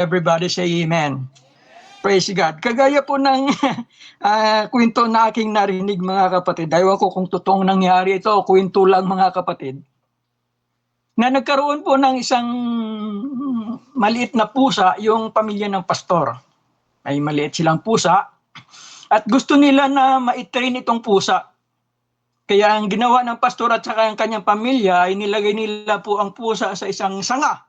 Everybody say amen. Praise God. Kagaya po ng kwento na aking narinig mga kapatid. Ewan ko kung totoong nangyari ito o kwento lang mga kapatid. Na nagkaroon po ng isang maliit na pusa yung pamilya ng pastor. May maliit silang pusa at gusto nila na maitrain itong pusa. Kaya ang ginawa ng pastor at saka ang kanyang pamilya ay nilagay nila po ang pusa sa isang sanga.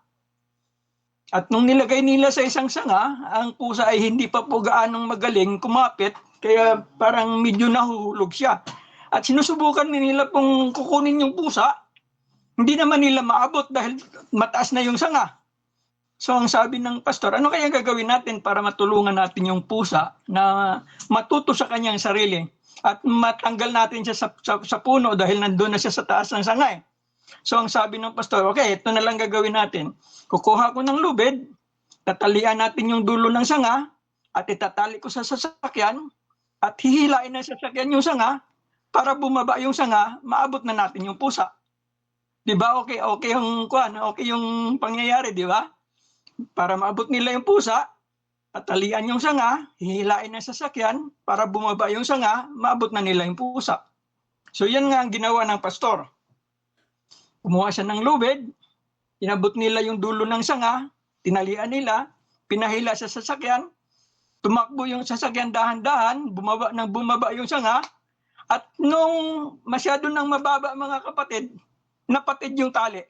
At nung nilagay nila sa isang sanga, ang pusa ay hindi pa po gaanong magaling kumapit, kaya parang medyo nahuhulog siya. At sinusubukan nila pong kukunin yung pusa, hindi naman nila maabot dahil mataas na yung sanga. So ang sabi ng pastor, ano kaya gagawin natin para matulungan natin yung pusa na matuto sa kanyang sarili at matanggal natin siya sa puno dahil nandun na siya sa taas ng sanga eh. So ang sabi ng pastor, okay, ito na lang gagawin natin. Kukuha ko ng lubid, tatalian natin yung dulo ng sanga, at itatali ko sa sasakyan, at hihilain na sasakyan yung sanga, para bumaba yung sanga, maabot na natin yung pusa. Di ba? Okay yung pangyayari, di ba? Para maabot nila yung pusa, tatalian yung sanga, hihilain na sasakyan, para bumaba yung sanga, maabot na nila yung pusa. So yan nga ang ginawa ng pastor. Kumuha siya ng lubid, inabot nila yung dulo ng sanga, tinalian nila, pinahila sa sasakyan, tumakbo yung sasakyan dahan-dahan, bumaba yung sanga, at nung masyado nang mababa mga kapatid, napatid yung tali.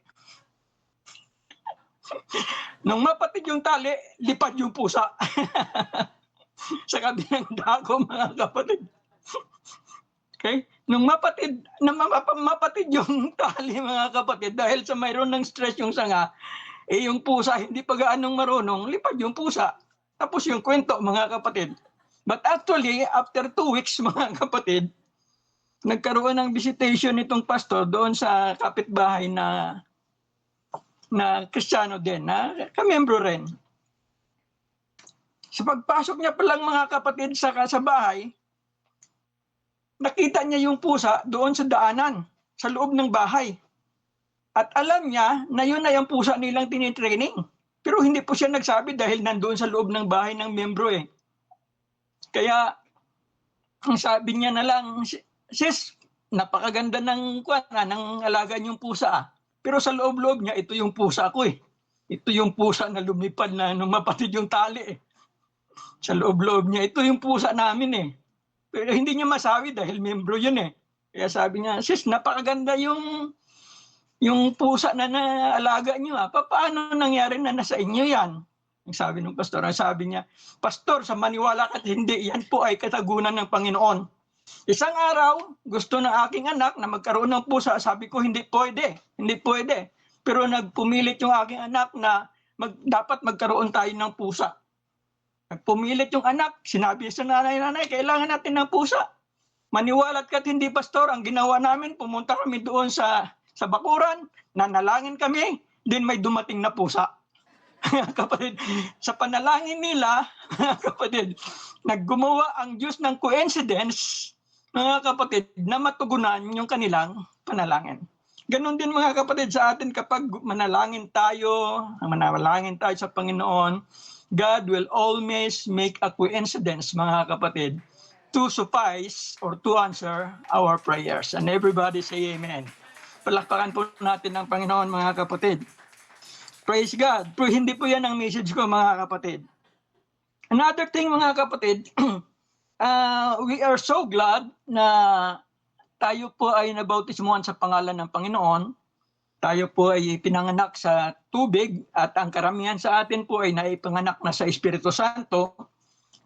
Nung mapatid yung tali, lipad yung pusa. Sa kabilang dako mga kapatid. Okay? Nung mapatid yung tali mga kapatid, dahil sa mayroon ng stress yung sanga, yung pusa hindi pa gaanong marunong, lipad yung pusa. Tapos yung kwento mga kapatid. But actually, after 2 weeks mga kapatid, nagkaroon ng visitation nitong pastor doon sa kapitbahay na Kristiyano din, na kamembro rin. Sa pagpasok niya pa lang mga kapatid sa bahay, nakita niya yung pusa doon sa daanan, sa loob ng bahay. At alam niya na yun ay ang pusa nilang tinitraining. Pero hindi po siya nagsabi dahil nandoon sa loob ng bahay ng membro eh. Kaya, ang sabi niya na lang, sis, napakaganda ng alaga niyong pusa. Pero sa loob-loob niya, ito yung pusa ko eh. Ito yung pusa na lumipad na nung mapatid yung tali eh. Sa loob-loob niya, ito yung pusa namin eh. Pero hindi niya masabi dahil membro yun eh. Kaya sabi niya, sis, napakaganda yung pusa na naalaga niyo. Paano nangyari na nasa inyo yan? Ang sabi ng pastor, sabi niya, pastor, sa maniwala ka hindi, yan po ay katagunan ng Panginoon. Isang araw, gusto ng aking anak na magkaroon ng pusa. Sabi ko, hindi pwede. Pero nagpumilit yung aking anak na dapat magkaroon tayo ng pusa. Nagpumilit yung anak, sinabi sa nanay, kailangan natin ng pusa. Maniwala't kat hindi, pastor, ang ginawa namin, pumunta kami doon sa bakuran, nanalangin kami, din may dumating na pusa. Kapatid, sa panalangin nila, kapatid, naggumawa ang Diyos ng coincidence, mga kapatid, na matugunan yung kanilang panalangin. Ganon din mga kapatid sa atin kapag manalangin tayo sa Panginoon, God will always make a coincidence, mga kapatid, to suffice or to answer our prayers. And everybody say amen. Palakpakan po natin ang Panginoon, mga kapatid. Praise God. Pero hindi po yan ang message ko, mga kapatid. Another thing, mga kapatid, we are so glad na tayo po ay nabautismuhan sa pangalan ng Panginoon. Tayo po ay pinanganak sa tubig at ang karamihan sa atin po ay naipanganak na sa Espiritu Santo.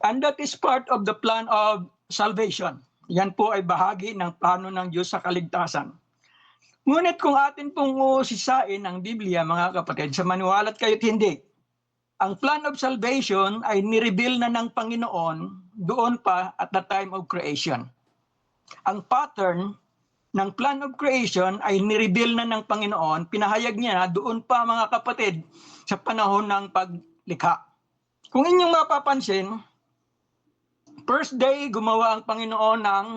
And that is part of the plan of salvation. Yan po ay bahagi ng plano ng Diyos sa kaligtasan. Ngunit kung atin pong usisain ang Biblia, mga kapatid, sa maniwala't kayo't hindi, ang plan of salvation ay nireveal na ng Panginoon doon pa at the time of creation. Ang pattern ng plan of creation ay nireveal na ng Panginoon, pinahayag niya na doon pa, mga kapatid, sa panahon ng paglikha. Kung inyong mapapansin, first day gumawa ang Panginoon ng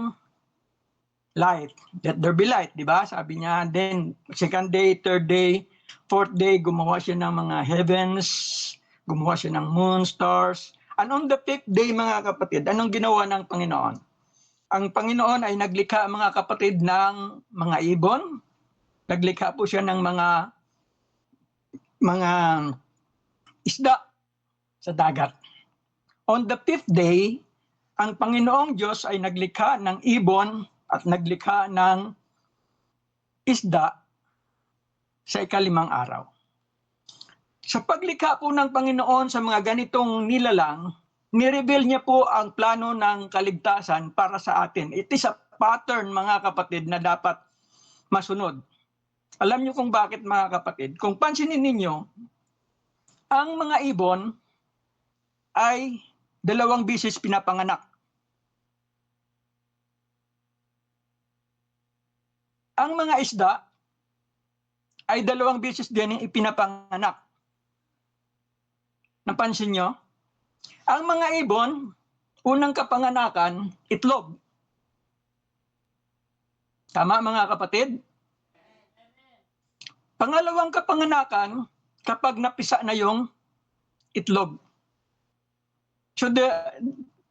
light. Let there be light, di ba? Sabi niya. Then, second day, third day, fourth day, gumawa siya ng mga heavens, gumawa siya ng moon, stars. And on the fifth day, mga kapatid, anong ginawa ng Panginoon? Ang Panginoon ay naglikha, mga kapatid, ng mga ibon. Naglikha po siya ng mga isda sa dagat. On the fifth day, ang Panginoong Diyos ay naglikha ng ibon at naglikha ng isda sa ikalimang araw. Sa paglikha po ng Panginoon sa mga ganitong nilalang, nireveal niya po ang plano ng kaligtasan para sa atin. It is a pattern, mga kapatid, na dapat masunod. Alam niyo kung bakit, mga kapatid? Kung pansinin ninyo, ang mga ibon ay 2 beses pinapanganak. Ang mga isda ay 2 beses din ipinapanganak. Napansin nyo? Ang mga ibon, unang kapanganakan, itlog. Tama, mga kapatid? Pangalawang kapanganakan, kapag napisa na yung itlog. So the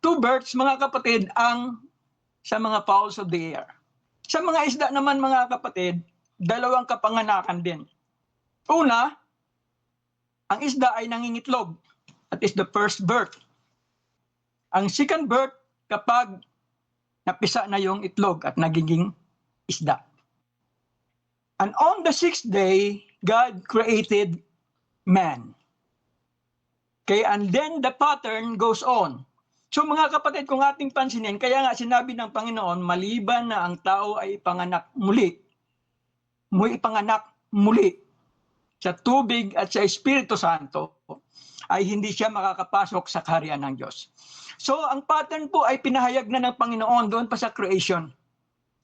2 birds, mga kapatid, ang sa mga fowls of the air. Sa mga isda naman, mga kapatid, 2 kapanganakan din. Una, ang isda ay nangingitlog. That is the first birth. Ang second birth, kapag napisa na yung itlog at nagiging isda. And on the 6th day, God created man. Okay, and then the pattern goes on. So mga kapatid, kung ating pansinin, kaya nga sinabi ng Panginoon, maliban na ang tao ay ipanganak muli sa tubig at sa Espiritu Santo, ay hindi siya makakapasok sa kaharian ng Diyos. So ang pattern po ay pinahayag na ng Panginoon doon pa sa creation.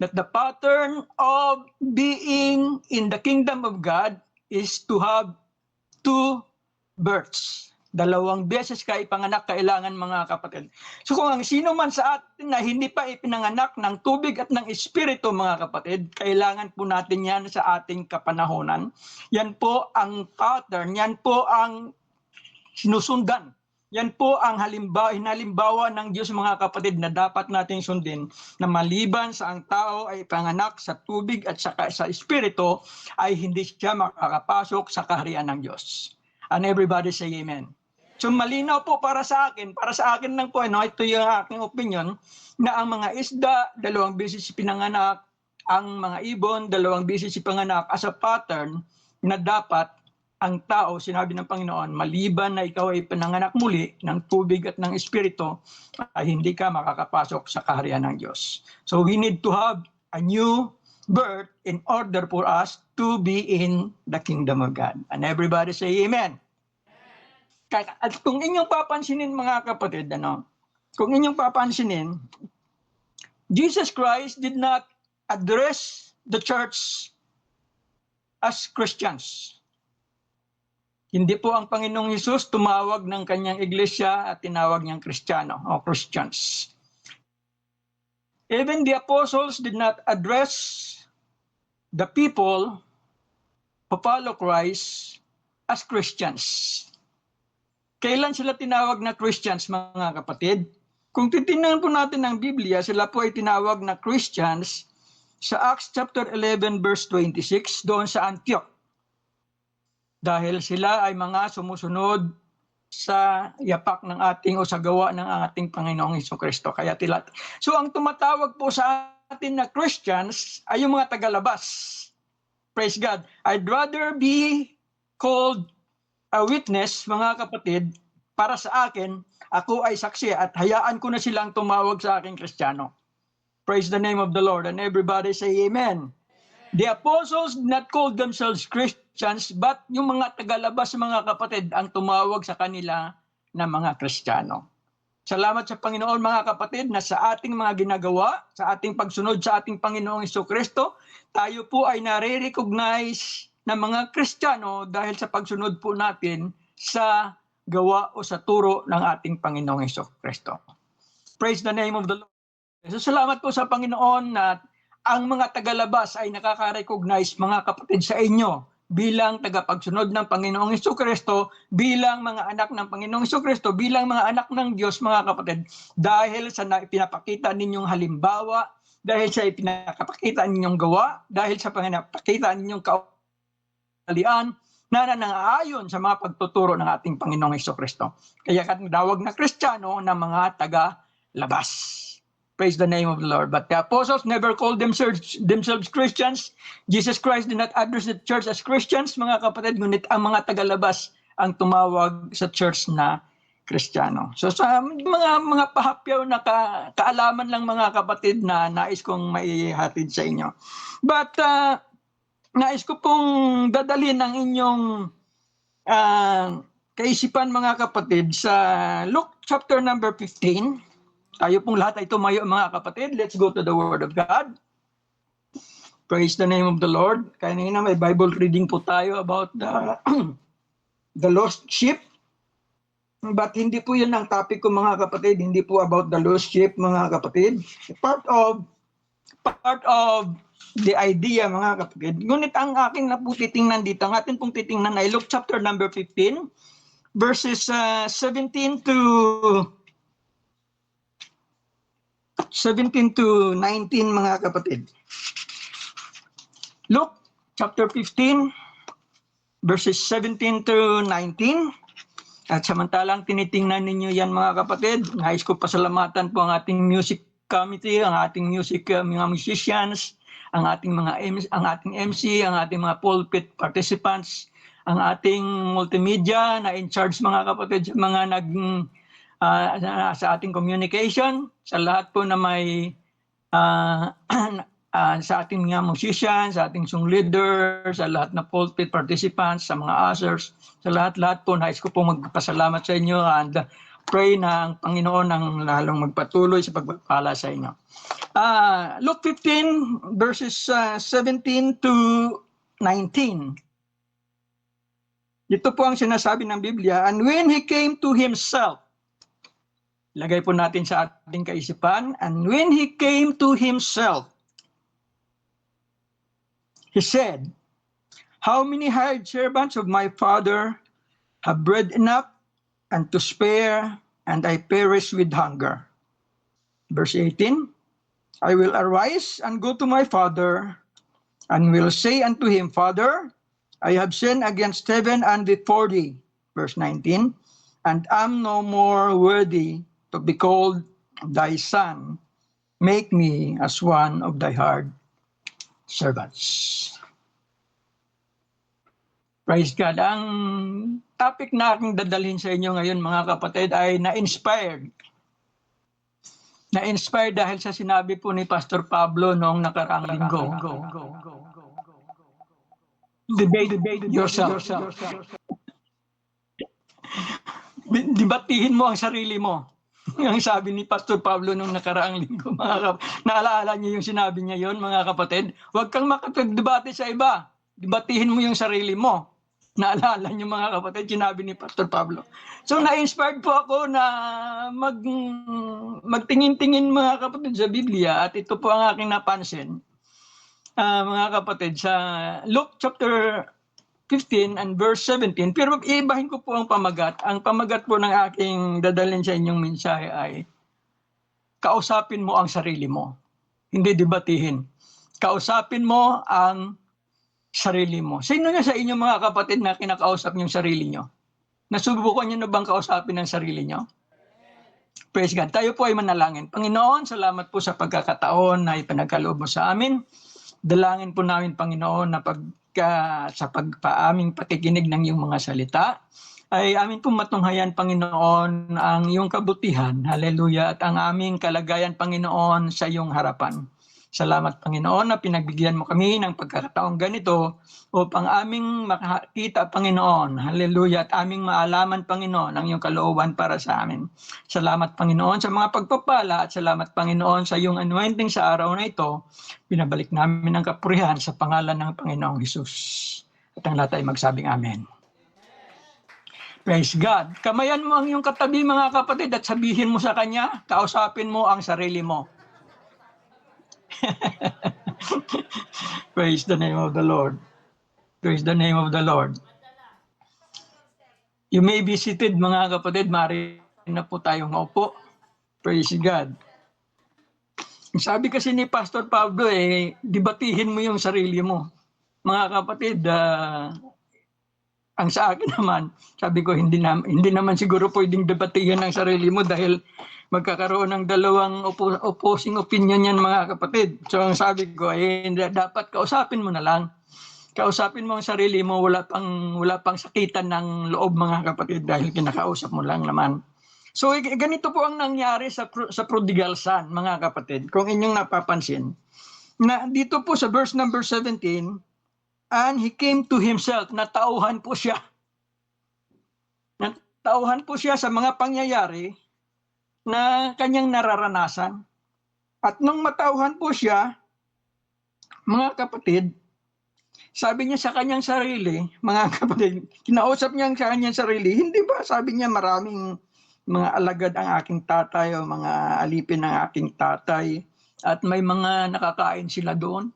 That the pattern of being in the kingdom of God is to have 2 births. 2 beses ka ipanganak kailangan, mga kapatid. So kung ang sino man sa atin na hindi pa ipinanganak ng tubig at ng Espiritu, mga kapatid, kailangan po natin yan sa ating kapanahonan. Yan po ang pattern, yan po ang sinusundan. Yan po ang halimbawa ng Diyos, mga kapatid, na dapat nating sundin, na maliban sa ang tao ay panganak sa tubig at sa Espiritu, ay hindi siya makakapasok sa kaharian ng Diyos. And everybody say amen. So malinaw po para sa akin lang po, ito yung aking opinion, na ang mga isda, 2 beses pinanganak, ang mga ibon, 2 beses pinanganak as a pattern na dapat ang tao, sinabi ng Panginoon, maliban na ikaw ay pinanganak muli ng tubig at ng Espiritu, ay hindi ka makakapasok sa kaharian ng Diyos. So we need to have a new birth in order for us to be in the kingdom of God. And everybody say amen. At kung inyong papansinin, mga kapatid, kung inyong papansinin, Jesus Christ did not address the church as Christians. Hindi po ang Panginoong Hesus tumawag ng kanyang iglesia at tinawag niyang Kristiyano o Christians. Even the apostles did not address the people who follow Christ as Christians. Kailan sila tinawag na Christians, mga kapatid? Kung titingnan po natin ang Biblia, sila po ay tinawag na Christians sa Acts chapter 11 verse 26 doon sa Antioch. Dahil sila ay mga sumusunod sa yapak ng ating o sa gawa ng ating Panginoong Hesukristo. So ang tumatawag po sa atin na Christians ay yung mga tagalabas. Praise God. I'd rather be called a witness, mga kapatid, para sa akin, ako ay saksi at hayaan ko na silang tumawag sa aking Kristiyano. Praise the name of the Lord, and everybody say amen. The apostles did not call themselves Christians, but yung mga tagalabas, mga kapatid, ang tumawag sa kanila na mga Kristiyano. Salamat sa Panginoon, mga kapatid, na sa ating mga ginagawa, sa ating pagsunod sa ating Panginoong Hesukristo, tayo po ay nare-recognize na mga Kristiyano dahil sa pagsunod po natin sa gawa o sa turo ng ating Panginoong Hesukristo. Praise the name of the Lord. So salamat po sa Panginoon na ang mga tagalabas ay nakaka-recognize, mga kapatid, sa inyo bilang tagapagsunod ng Panginoong Hesukristo, bilang mga anak ng Panginoong Hesukristo, bilang mga anak ng Diyos, mga kapatid, dahil sa pinapakita ninyong halimbawa, dahil sa pinapakita ninyong gawa, dahil sa pinapakita ninyong kaugalian na nanaayon sa mga pagtuturo ng ating Panginoong Hesukristo. Kaya katawag na Kristiyano na mga taga-labas. Praise the name of the Lord. But the apostles never called themselves Christians. Jesus Christ did not address the church as Christians, mga kapatid, ngunit ang mga tagalabas ang tumawag sa church na Kristiyano. So sa mga pahapyaw na kaalaman lang, mga kapatid, na nais kong maihatid sa inyo. But nais ko pong dadalhin ang inyong kaisipan, mga kapatid, sa Luke chapter number 15. Tayo pong lahat ay tumayo, mga kapatid. Let's go to the Word of God. Praise the name of the Lord. Kanina may Bible reading po tayo about the lost sheep. But hindi po yun ang topic ko, mga kapatid. Hindi po about the lost sheep, mga kapatid. Part of the idea, mga kapatid. Ngunit ang aking na po titingnan dito, ang ating pong titingnan ay Luke chapter number 15, verses 17 to 19, mga kapatid. Luke chapter 15, verses 17 to 19. At samantalang tinitingnan ninyo yan, mga kapatid, nais ko pasalamatan po ang ating music committee, ang ating mga musicians, ang ating MC, ang ating mga pulpit participants, ang ating multimedia na in charge, mga kapatid, mga sa ating communication, sa lahat po na may sa ating mga musicians, sa ating song leader, sa lahat na pulpit participants, sa mga ushers, sa lahat po, nais ko po magpasalamat sa inyo and pray na ang Panginoon ang lalong magpatuloy sa pagpapala sa inyo. Luke 15 verses 17 to 19. Ito po ang sinasabi ng Biblia, and when he came to himself, lagay po natin sa ating kaisipan, and when he came to himself, he said, how many hired servants of my father have bread enough and to spare, and I perish with hunger. Verse 18, I will arise and go to my father, and will say unto him, Father, I have sinned against heaven and before thee. Verse 19, and am no more worthy to be called thy son. Make me as one of thy hired servants. Praise God. Ang topic na aking dadalhin sa inyo ngayon, mga kapatid, ay na-inspired. Na-inspired dahil sa sinabi po ni Pastor Pablo noong nakaraang linggo. Debate yourself. Debatihin mo ang sarili mo. Ang sabi ni Pastor Pablo noong nakaraang linggo, naalala niyo yung sinabi niya yon, mga kapatid? Huwag kang makapagdebate sa iba. Debatihin mo yung sarili mo. Naalala niyo, mga kapatid, sinabi ni Pastor Pablo. So na-inspired po ako na magtingin-tingin, mga kapatid, sa Biblia, at ito po ang aking napansin, mga kapatid, sa Luke chapter 15 and verse 17. Pero iibahin ko po ang pamagat. Ang pamagat po ng aking dadalhin sa inyong mensahe ay kausapin mo ang sarili mo. Hindi debatihin. Kausapin mo ang sarili mo. Sino na sa inyo, mga kapatid, na kinakausap niyong sarili niyo? Nasubukan niyo na bang kausapin ang sarili niyo? Praise God. Tayo po ay manalangin. Panginoon, salamat po sa pagkakataon na ipinagkaloob mo sa amin. Dalangin po namin, Panginoon, na sa pagpaaming patikinig ng iyong mga salita, ay amin pong matunghayan, Panginoon, ang iyong kabutihan. Hallelujah. At ang aming kalagayan, Panginoon, sa iyong harapan. Salamat, Panginoon, na pinagbigyan mo kami ng pagkakataong ganito upang aming makakita, Panginoon. Hallelujah. At aming maalaman, Panginoon, ang iyong kalooban para sa amin. Salamat, Panginoon, sa mga pagpapala at salamat, Panginoon, sa iyong anointing sa araw na ito. Pinabalik namin ang kapurihan sa pangalan ng Panginoong Hesus. At ang lahat ay magsabing Amen. Praise God. Kamayan mo ang iyong katabi, mga kapatid, at sabihin mo sa kanya, kausapin mo ang sarili mo. Praise the name of the Lord. Praise the name of the Lord. You may be seated, mga kapatid. Maaari na po tayong maupo. Praise God. Sabi kasi ni Pastor Pablo, dibatihin mo yung sarili mo. Mga kapatid, ang sa akin naman, sabi ko, hindi naman siguro pwedeng debatihin ang sarili mo dahil magkakaroon ng dalawang opposing opinion yan, mga kapatid. So ang sabi ko, dapat kausapin mo na lang. Kausapin mo ang sarili mo, wala pang sakitan ng loob, mga kapatid, dahil kinakausap mo lang naman. So ganito po ang nangyari sa prodigal son, mga kapatid, kung inyong napapansin. Na dito po sa verse number 17, and he came to himself, natauhan po siya. Natauhan po siya sa mga pangyayari na kanyang nararanasan. At nung matauhan po siya, mga kapatid, sabi niya sa kanyang sarili, mga kapatid, kinausap niya sa kanyang sarili, hindi ba sabi niya maraming mga alagad ang aking tatay o mga alipin ng aking tatay at may mga nakakain sila doon?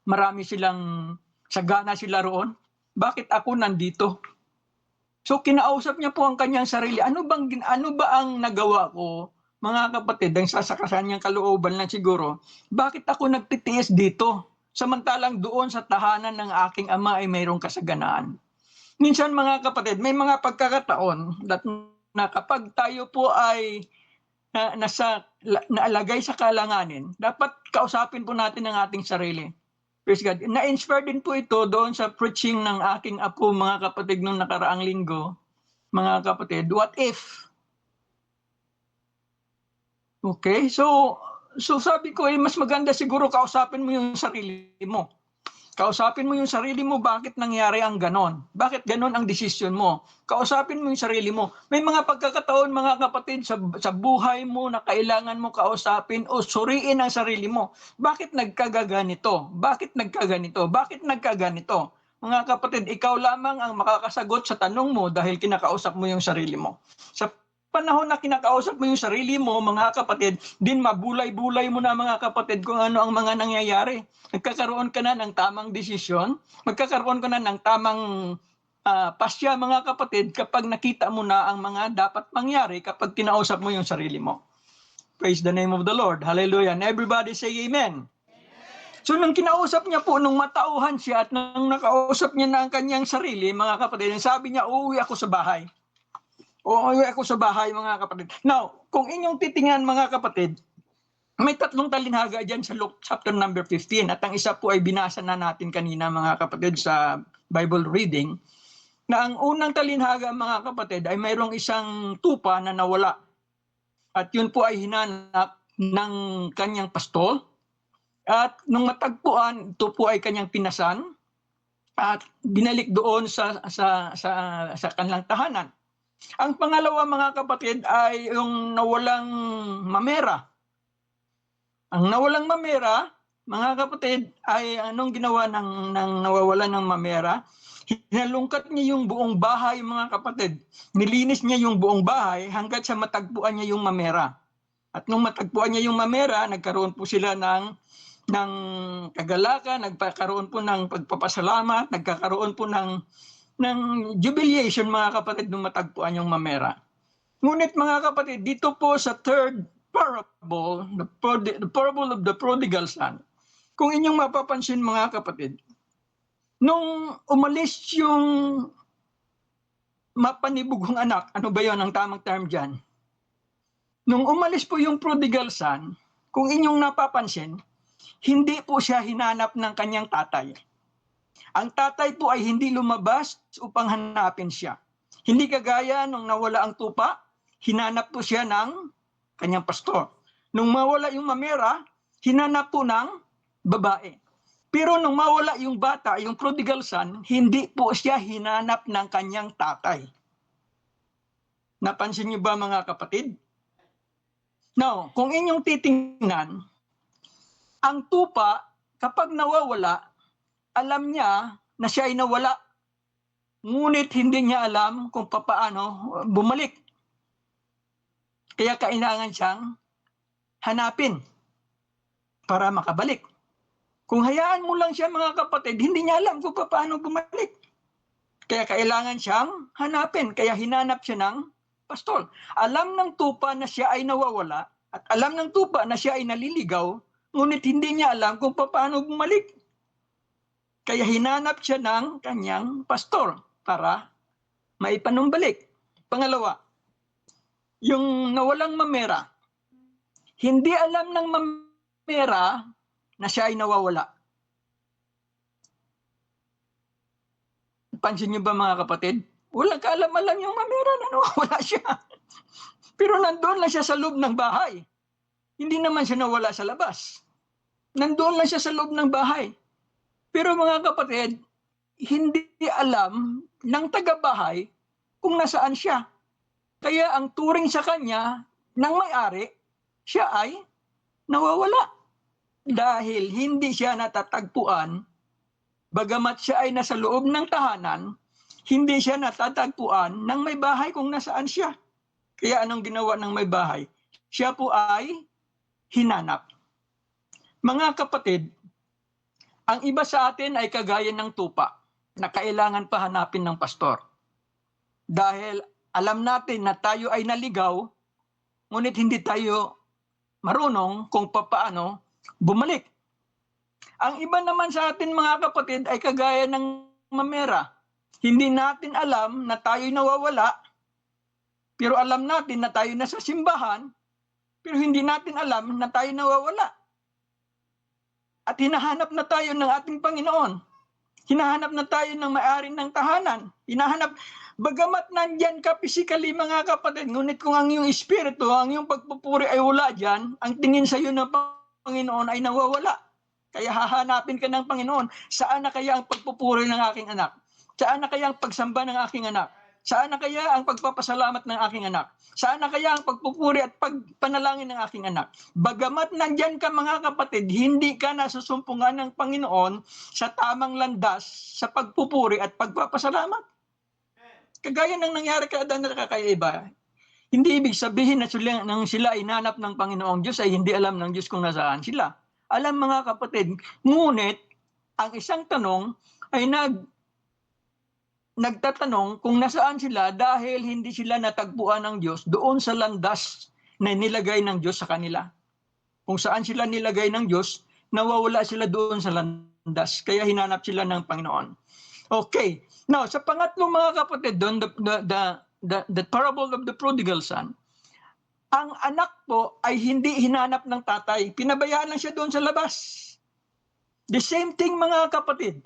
Marami silang, sagana sila roon. Bakit ako nandito? So kinausap niya po ang kanyang sarili. Ano ba ang nagawa ko, mga kapatid, ang sasakasan niyang kalooban lang siguro? Bakit ako nagtitiis dito? Samantalang doon sa tahanan ng aking ama ay mayroong kasaganaan. Minsan, mga kapatid, may mga pagkakataon na kapag tayo po ay naalagay sa kalanganin, dapat kausapin po natin ang ating sarili. Praise God. Na-inspire din po ito doon sa preaching ng aking apo, mga kapatid, nung nakaraang linggo. Mga kapatid, what if? Okay, so sabi ko, mas maganda siguro kausapin mo yung sarili mo. Kausapin mo yung sarili mo, bakit nangyari ang ganon? Bakit ganon ang desisyon mo? Kausapin mo yung sarili mo. May mga pagkakataon, mga kapatid, sa buhay mo na kailangan mo kausapin o suriin ang sarili mo. Bakit nagkagaganito? Bakit nagkaganito? Bakit nagkaganito? Mga kapatid, ikaw lamang ang makakasagot sa tanong mo dahil kinakausap mo yung sarili mo. Sa panahon na kinakausap mo yung sarili mo, mga kapatid, din mabulay-bulay mo na, mga kapatid, kung ano ang mga nangyayari. Nagkakaroon ka na ng tamang desisyon, magkakaroon ka na ng tamang pasya, mga kapatid, kapag nakita mo na ang mga dapat mangyari kapag kinausap mo yung sarili mo. Praise the name of the Lord. Hallelujah. And everybody say amen. So nung kinausap niya po, nung matauhan siya at nung nakausap niya na ang kanyang sarili, mga kapatid, sabi niya, uuwi ako sa bahay. Uuwi ako sa bahay, mga kapatid. Now, kung inyong titingnan, mga kapatid, may tatlong talinhaga dyan sa Luke chapter number 15 at ang isa po ay binasa na natin kanina, mga kapatid, sa Bible reading, na ang unang talinhaga, mga kapatid, ay mayroong isang tupa na nawala. At yun po ay hinanap ng kanyang pastol. At nung matagpuan, ito po ay kanyang pinasan at binalik doon sa kanilang tahanan. Ang pangalawa, mga kapatid, ay yung nawalang mamera. Ang nawalang mamera, mga kapatid, ay anong ginawa ng nawawalan ng mamera? Hinalungkat niya yung buong bahay, mga kapatid. Nilinis niya yung buong bahay hanggat sa matagpuan niya yung mamera. At nung matagpuan niya yung mamera, nagkaroon po sila ng kagalakan, nagkaroon po ng pagpapasalamat, nagkakaroon po ng jubilation, mga kapatid, nung matagpuan yung mamera. Ngunit, mga kapatid, dito po sa third parable, the parable of the prodigal son, kung inyong mapapansin, mga kapatid, nung umalis yung mapanibugong anak, ano ba yon ang tamang term dyan? Nung umalis po yung prodigal son, kung inyong napapansin, hindi po siya hinanap ng kanyang tatay. Ang tatay po ay hindi lumabas upang hanapin siya. Hindi kagaya nung nawala ang tupa, hinanap po siya ng kanyang pastor. Nung mawala yung mamera, hinanap po ng babae. Pero nung mawala yung bata, yung prodigal son, hindi po siya hinanap ng kanyang tatay. Napansin niyo ba, mga kapatid? Now, kung inyong titingnan, ang tupa, kapag nawawala, alam niya na siya ay nawala. Ngunit hindi niya alam kung paano bumalik. Kaya kailangan siyang hanapin para makabalik. Kung hayaan mo lang siya mga kapatid, hindi niya alam kung paano bumalik. Kaya kailangan siyang hanapin. Kaya hinanap siya ng pastor. Alam ng tupa na siya ay nawawala at alam ng tupa na siya ay naliligaw, ngunit hindi niya alam kung paano bumalik. Kaya hinanap siya ng kanyang pastor para maipanumbalik. Pangalawa, yung nawalang mamera. Hindi alam ng mamera na siya ay nawawala. Pansin niyo ba mga kapatid? Walang kaalam-alam yung mamera na nawawala siya. Pero nandoon lang siya sa loob ng bahay. Hindi naman siya nawala sa labas. Nandoon lang siya sa loob ng bahay. Pero mga kapatid, hindi alam ng taga-bahay kung nasaan siya. Kaya ang turing sa kanya ng may-ari, siya ay nawawala. Dahil hindi siya natatagpuan, bagamat siya ay nasa loob ng tahanan, hindi siya natatagpuan ng may bahay kung nasaan siya. Kaya anong ginawa ng may bahay? Siya po ay hinanap. Mga kapatid, ang iba sa atin ay kagaya ng tupa na kailangan pa hanapin ng pastor. Dahil alam natin na tayo ay naligaw, ngunit hindi tayo marunong kung paano bumalik. Ang iba naman sa atin mga kapatid ay kagaya ng mamera. Hindi natin alam na tayo'y nawawala, pero alam natin na tayo nasa simbahan, pero hindi natin alam na tayo nawawala. At hinahanap na tayo ng ating Panginoon. Hinahanap na tayo ng may-ari ng tahanan. Hinahanap, bagamat nandyan ka physically mga kapatid, ngunit kung ang iyong espiritu, ang iyong pagpupuri ay wala dyan, ang tingin sa iyo ng Panginoon ay nawawala. Kaya hahanapin ka ng Panginoon. Saan na kaya ang pagpupuri ng aking anak? Saan na kaya ang pagsamba ng aking anak? Saan na kaya ang pagpapasalamat ng aking anak? Saan na kaya ang pagpupuri at pagpanalangin ng aking anak? Bagamat nandyan ka mga kapatid, hindi ka nasusumpungan ng Panginoon sa tamang landas sa pagpupuri at pagpapasalamat. Kagaya ng nangyari kay Adan at kay Eva, hindi ibig sabihin na sila ay nanap ng Panginoong Diyos ay hindi alam ng Diyos kung nasaan sila. Alam mga kapatid, ngunit ang isang tanong ay nagtatanong kung nasaan sila dahil hindi sila natagpuan ng Diyos doon sa landas na nilagay ng Diyos sa kanila. Kung saan sila nilagay ng Diyos, nawawala sila doon sa landas. Kaya hinanap sila ng Panginoon. Okay. Now, sa pangatlong mga kapatid doon, the parable of the prodigal son, ang anak po ay hindi hinanap ng tatay. Pinabayaan lang siya doon sa labas. The same thing mga kapatid.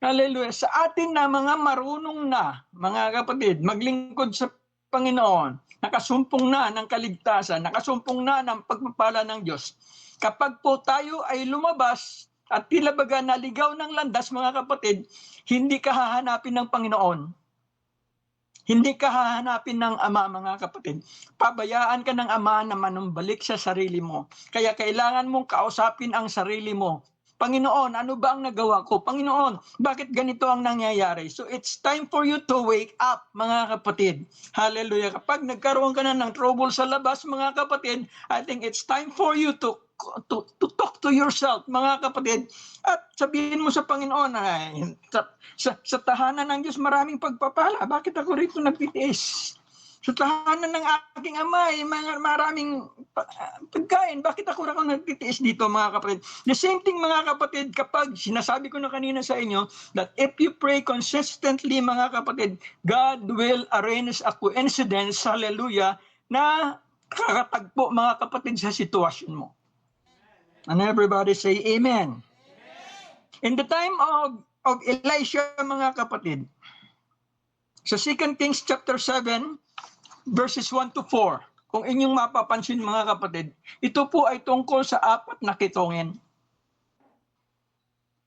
Hallelujah. Sa atin na mga marunong na, mga kapatid, maglingkod sa Panginoon, nakasumpong na ng kaligtasan, nakasumpong na ng pagpapala ng Diyos. Kapag po tayo ay lumabas at tila baga naligaw ng landas, mga kapatid, hindi ka hahanapin ng Panginoon. Hindi ka hahanapin ng Ama, mga kapatid. Pabayaan ka ng Ama na manumbalik sa sarili mo. Kaya kailangan mong kausapin ang sarili mo. Panginoon, ano ba ang nagawa ko? Panginoon, bakit ganito ang nangyayari? So it's time for you to wake up, mga kapatid. Hallelujah. Kapag nagkaroon ka na ng trouble sa labas, mga kapatid, I think it's time for you to talk to yourself, mga kapatid, at sabihin mo sa Panginoon, ay, sa tahanan ng Diyos maraming pagpapala. Bakit ako rito nagtitiis? Sa tahanan ng aking ama, maraming pagkain. Bakit ako nagtitiis dito, mga kapatid? The same thing, mga kapatid, kapag sinasabi ko na kanina sa inyo, that if you pray consistently, mga kapatid, God will arrange a coincidence, hallelujah, na kakatagpo, mga kapatid, sa sitwasyon mo. And everybody say amen. In the time of Elisha, mga kapatid, sa 2 Kings chapter 7, verses 1 to 4, kung inyong mapapansin, mga kapatid, ito po ay tungkol sa 4 na kitongin.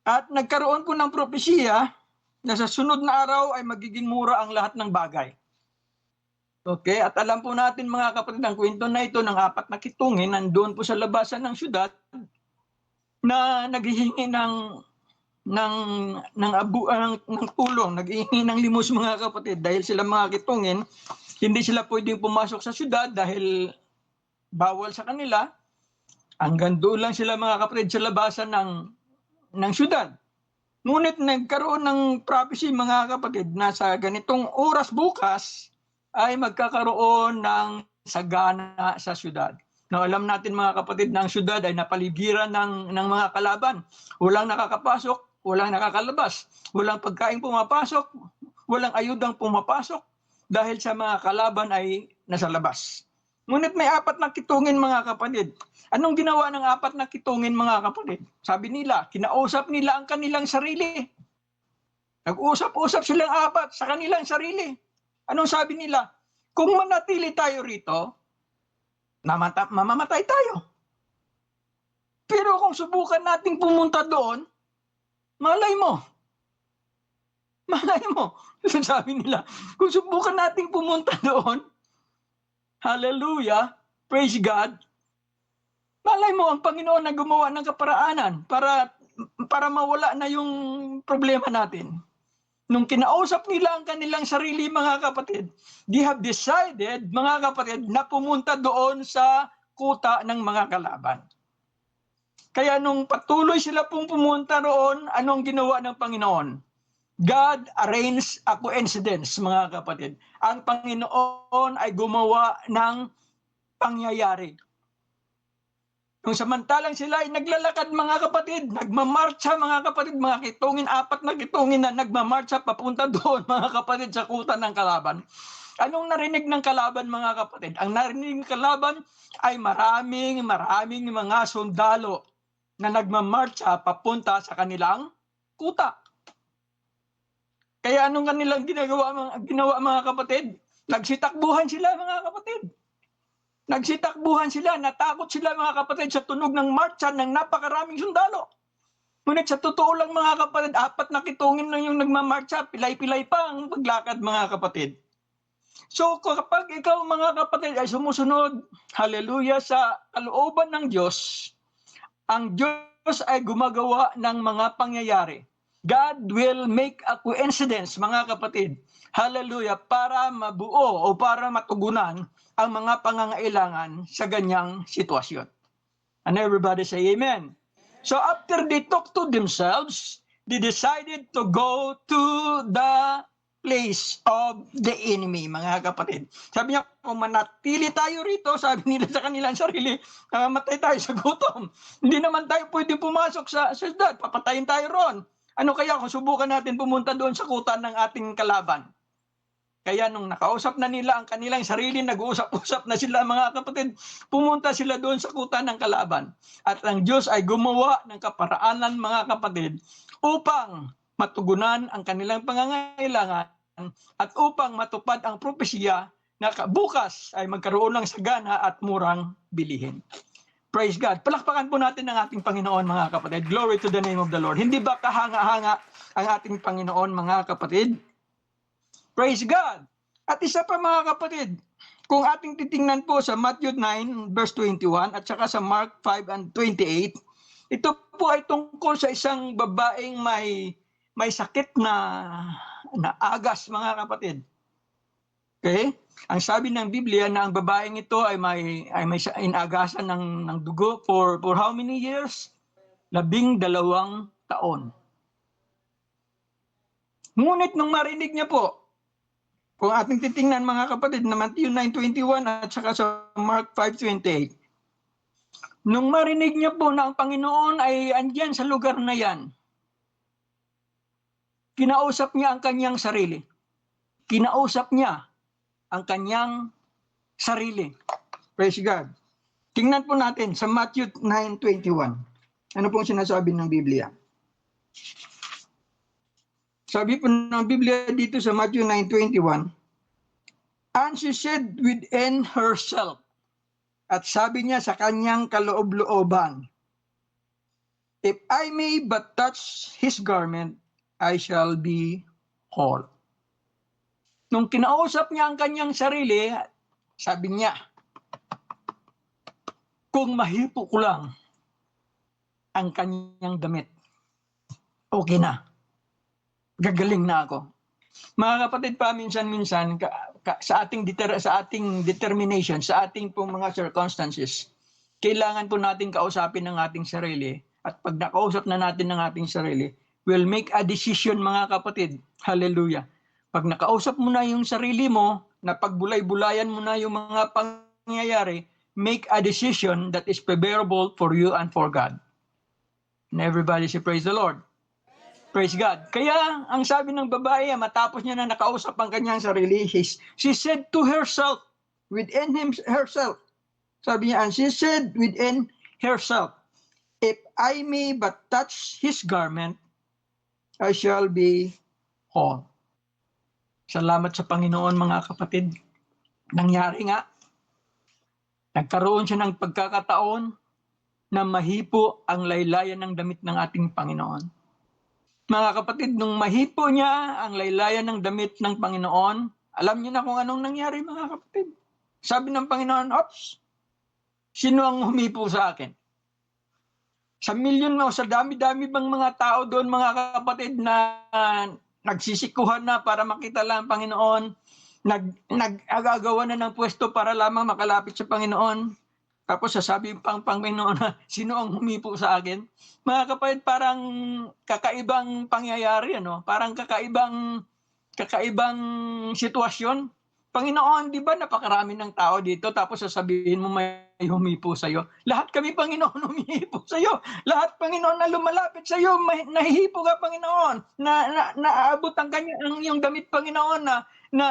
At nagkaroon po ng propesya na sa sunod na araw ay magiging mura ang lahat ng bagay. Okay, at alam po natin, mga kapatid, ang kwento na ito ng 4 na kitungin, nandoon po sa labasan ng syudad, na naghihingi ng tulong, naghihingi ng limos, mga kapatid, dahil sila mga kitungin, hindi sila pwedeng pumasok sa syudad dahil bawal sa kanila. Hanggang doon lang sila mga kapatid sa labasan ng syudad. Ngunit nagkaroon ng prophecy mga kapatid na sa ganitong oras bukas ay magkakaroon ng sagana sa syudad. Now, alam natin mga kapatid na ang syudad ay napaligiran ng mga kalaban. Walang nakakapasok, walang nakakalabas. Walang pagkain pumapasok, walang ayudang pumapasok dahil sa mga kalaban ay nasa labas. Ngunit may apat na kitungin mga kapatid. Anong ginawa ng apat na kitungin mga kapatid? Sabi nila, kinausap nila ang kanilang sarili. Nag-usap-usap silang apat sa kanilang sarili. Anong sabi nila? Kung manatili tayo rito, mamamatay tayo. Pero kung subukan nating pumunta doon, malay mo. Sabi nila, kung subukan nating pumunta doon, hallelujah, praise God, malay mo ang Panginoon na gumawa ng kaparaanan para mawala na yung problema natin. Nung kinausap nila ang kanilang sarili mga kapatid, they have decided mga kapatid na pumunta doon sa kuta ng mga kalaban. Kaya nung patuloy sila pong pumunta roon, anong ginawa ng Panginoon? God arranged a coincidence mga kapatid. Ang Panginoon ay gumawa ng pangyayari. Kung samantalang sila ay naglalakad mga kapatid, nagmamarcha mga kapatid, mga kitungin, apat na kitungin na nagmamarcha papunta doon mga kapatid sa kuta ng kalaban. Anong narinig ng kalaban mga kapatid? Ang narinig ng kalaban ay maraming mga sundalo na nagmamarcha papunta sa kanilang kuta. Kaya anong kanilang ginawa mga kapatid? Nagsitakbuhan sila mga kapatid. Nagsitakbuhan sila, natakot sila mga kapatid sa tunog ng marcha ng napakaraming sundalo. Ngunit sa totoo lang mga kapatid, apat na kitungin lang yung nagmamarcha, pilay-pilay pa ang paglakad mga kapatid. So kapag ikaw mga kapatid ay sumusunod, hallelujah, sa kalooban ng Diyos, ang Diyos ay gumagawa ng mga pangyayari. God will make a coincidence mga kapatid, hallelujah, para mabuo o para matugunan ang mga pangangailangan sa ganyang sitwasyon. And everybody say amen. So after they talked to themselves, they decided to go to the place of the enemy, mga kapatid. Sabi niya, kung manatili tayo rito, sabi nila sa kanilang sarili, matay tayo sa gutom. Hindi naman tayo pwede pumasok sa syudad, papatayin tayo ron. Ano kaya kung subukan natin pumunta doon sa kuta ng ating kalaban? Kaya nung nakausap na nila ang kanilang sarili, nag-uusap-usap na sila mga kapatid, pumunta sila doon sa kuta ng kalaban. At ang Diyos ay gumawa ng kaparaanan mga kapatid upang matugunan ang kanilang pangangailangan at upang matupad ang propesya na bukas ay magkaroon ng sagana at murang bilihin. Praise God. Palakpakan po natin ang ating Panginoon mga kapatid. Glory to the name of the Lord. Hindi ba kahanga-hanga ang ating Panginoon mga kapatid? Praise God! At isa pa mga kapatid, kung ating titingnan po sa Matthew 9 verse 21 at saka sa Mark 5 and 28, ito po ay tungkol sa isang babaeng may sakit na agas mga kapatid. Okay? Ang sabi ng Biblia na ang babaeng ito ay may inagasan ng dugo for how many years? 12 taon. Ngunit nung marinig niya po, kung ating titingnan mga kapatid na Matthew 9:21 at saka sa Mark 5:28, nung marinig niya po na ang Panginoon ay andyan sa lugar na yan, kinausap niya ang kanyang sarili. Kinausap niya ang kanyang sarili. Praise God. Tingnan po natin sa Matthew 9:21. Ano pong sinasabi ng Biblia? Sabi po ng Biblia dito sa Matthew 9:21, and she said within herself, at sabi niya sa kanyang kaloob-looban, if I may but touch his garment, I shall be whole. Nung kinausap niya ang kanyang sarili, sabi niya, kung mahipo ko lang ang kanyang damit, okay na. Gagaling na ako. Mga kapatid pa, minsan-minsan sa ating determination, sa ating pong mga circumstances, kailangan po natin kausapin ang ating sarili. At pag nakausap na natin ang ating sarili, we'll make a decision, mga kapatid. Hallelujah. Pag nakausap mo na yung sarili mo, na pagbulay-bulayan mo na yung mga pangyayari, make a decision that is favorable for you and for God. And everybody say, praise the Lord. Praise God. Kaya, ang sabi ng babae, matapos niya na nakausap ang kanyang sarili, she said to herself, within herself, sabi niya, and she said within herself, if I may but touch his garment, I shall be whole. Salamat sa Panginoon, mga kapatid. Nangyari nga. Nagkaroon siya ng pagkakataon na mahipo ang laylayan ng damit ng ating Panginoon. Mga kapatid, nung mahipo niya ang laylayan ng damit ng Panginoon, alam niyo na kung anong nangyari, mga kapatid. Sabi ng Panginoon, "Ops, sino ang humipo sa akin?" Sa milyon o sa dami-dami bang mga tao doon, mga kapatid, na nagsisikuhan na para makita lang ang Panginoon, nag-agagawa na ng pwesto para lamang makalapit sa Panginoon. Tapos sasabi pang Panginoon na, sino ang humipo sa akin? Mga kapatid, parang kakaibang pangyayari, ano? Parang kakaibang sitwasyon. Panginoon, di ba napakarami ng tao dito, tapos sasabihin mo may humipo sa'yo? Lahat kami, Panginoon, humihipo sa'yo. Lahat, Panginoon, na lumalapit sa'yo, nahihipo ka, Panginoon. Naaabot ang yung damit, Panginoon, na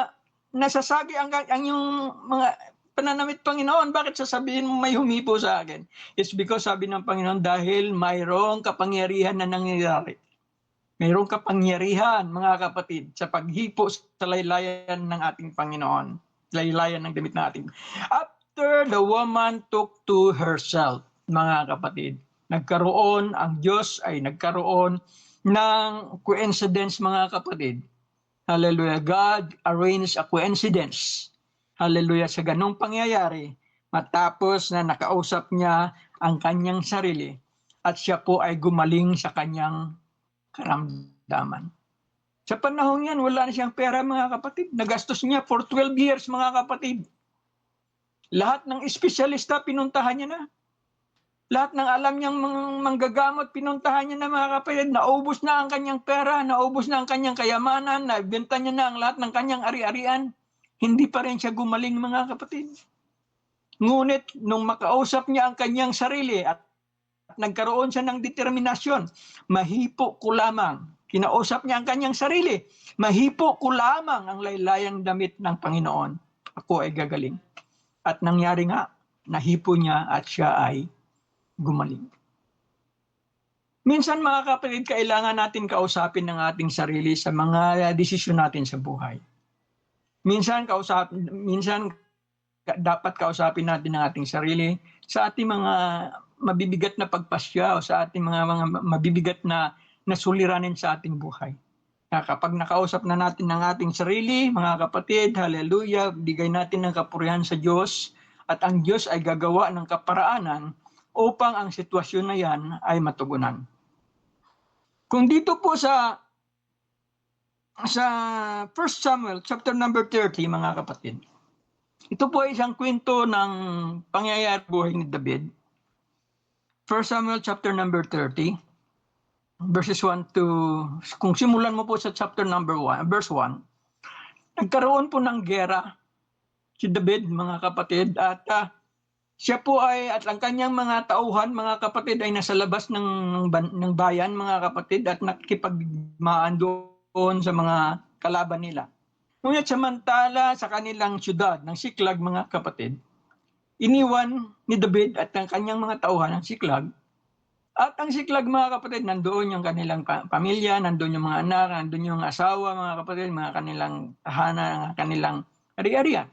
nasasagi ang yung mga pananamit, Panginoon. Bakit sasabihin mo may humipo sa akin? It's because, sabi ng Panginoon, dahil mayroong kapangyarihan na nangyayari. Mayroong kapangyarihan, mga kapatid, sa paghipo sa laylayan ng ating Panginoon. Laylayan ng damit ng ating. After the woman took to herself, mga kapatid, ang Diyos ay nagkaroon ng coincidence, mga kapatid. Hallelujah. God arranged a coincidence. Hallelujah. Sa ganong pangyayari, matapos na nakausap niya ang kanyang sarili, at siya po ay gumaling sa kanyang karamdaman. Sa panahon yan, wala na siyang pera, mga kapatid. Nagastos niya for 12 years, mga kapatid. Lahat ng espesyalista, pinuntahan niya na. Lahat ng alam niyang manggagamot, pinuntahan niya na, mga kapatid. Naubos na ang kanyang pera, naubos na ang kanyang kayamanan, nabenta niya na ang lahat ng kanyang ari-arian. Hindi pa rin siya gumaling, mga kapatid. Ngunit, nung makausap niya ang kanyang sarili at nagkaroon siya ng determinasyon, mahipo ko lamang. Kinausap niya ang kanyang sarili, mahipo ko lamang ang laylayang damit ng Panginoon. Ako ay gagaling. At nangyari nga, nahipo niya at siya ay gumaling. Minsan, mga kapatid, kailangan natin kausapin ng ating sarili sa mga desisyon natin sa buhay. Minsan dapat kausapin natin ang ating sarili sa ating mga mabibigat na pagpasya o sa ating mga mabibigat na suliranin sa ating buhay. Kapag nakausap na natin ang ating sarili, mga kapatid, hallelujah, bigay natin ng kapurihan sa Diyos, at ang Diyos ay gagawa ng kaparaanan upang ang sitwasyon na yan ay matugunan. Kung dito po sa 1 Samuel chapter number 30, mga kapatid, ito po ay isang kwento ng pangyayari buhay ni David. 1 Samuel chapter number 30, verses 1 to, kung simulan mo po sa chapter number 1, verse 1, nagkaroon po ng gera si David, mga kapatid, at siya po ay, at ang kanyang mga tauhan, mga kapatid, ay nasa labas ng bayan, mga kapatid, at nakikipagmaan doon sa mga kalaban nila. Ngunit samantala sa kanilang syudad ng Siklag, mga kapatid, iniwan ni David at ang kanyang mga tauhan ang Siklag. At ang Siklag, mga kapatid, nandoon yung kanilang pamilya, nandoon yung mga anak, nandoon yung asawa, mga kapatid, mga kanilang tahanan, kanilang ari-arian.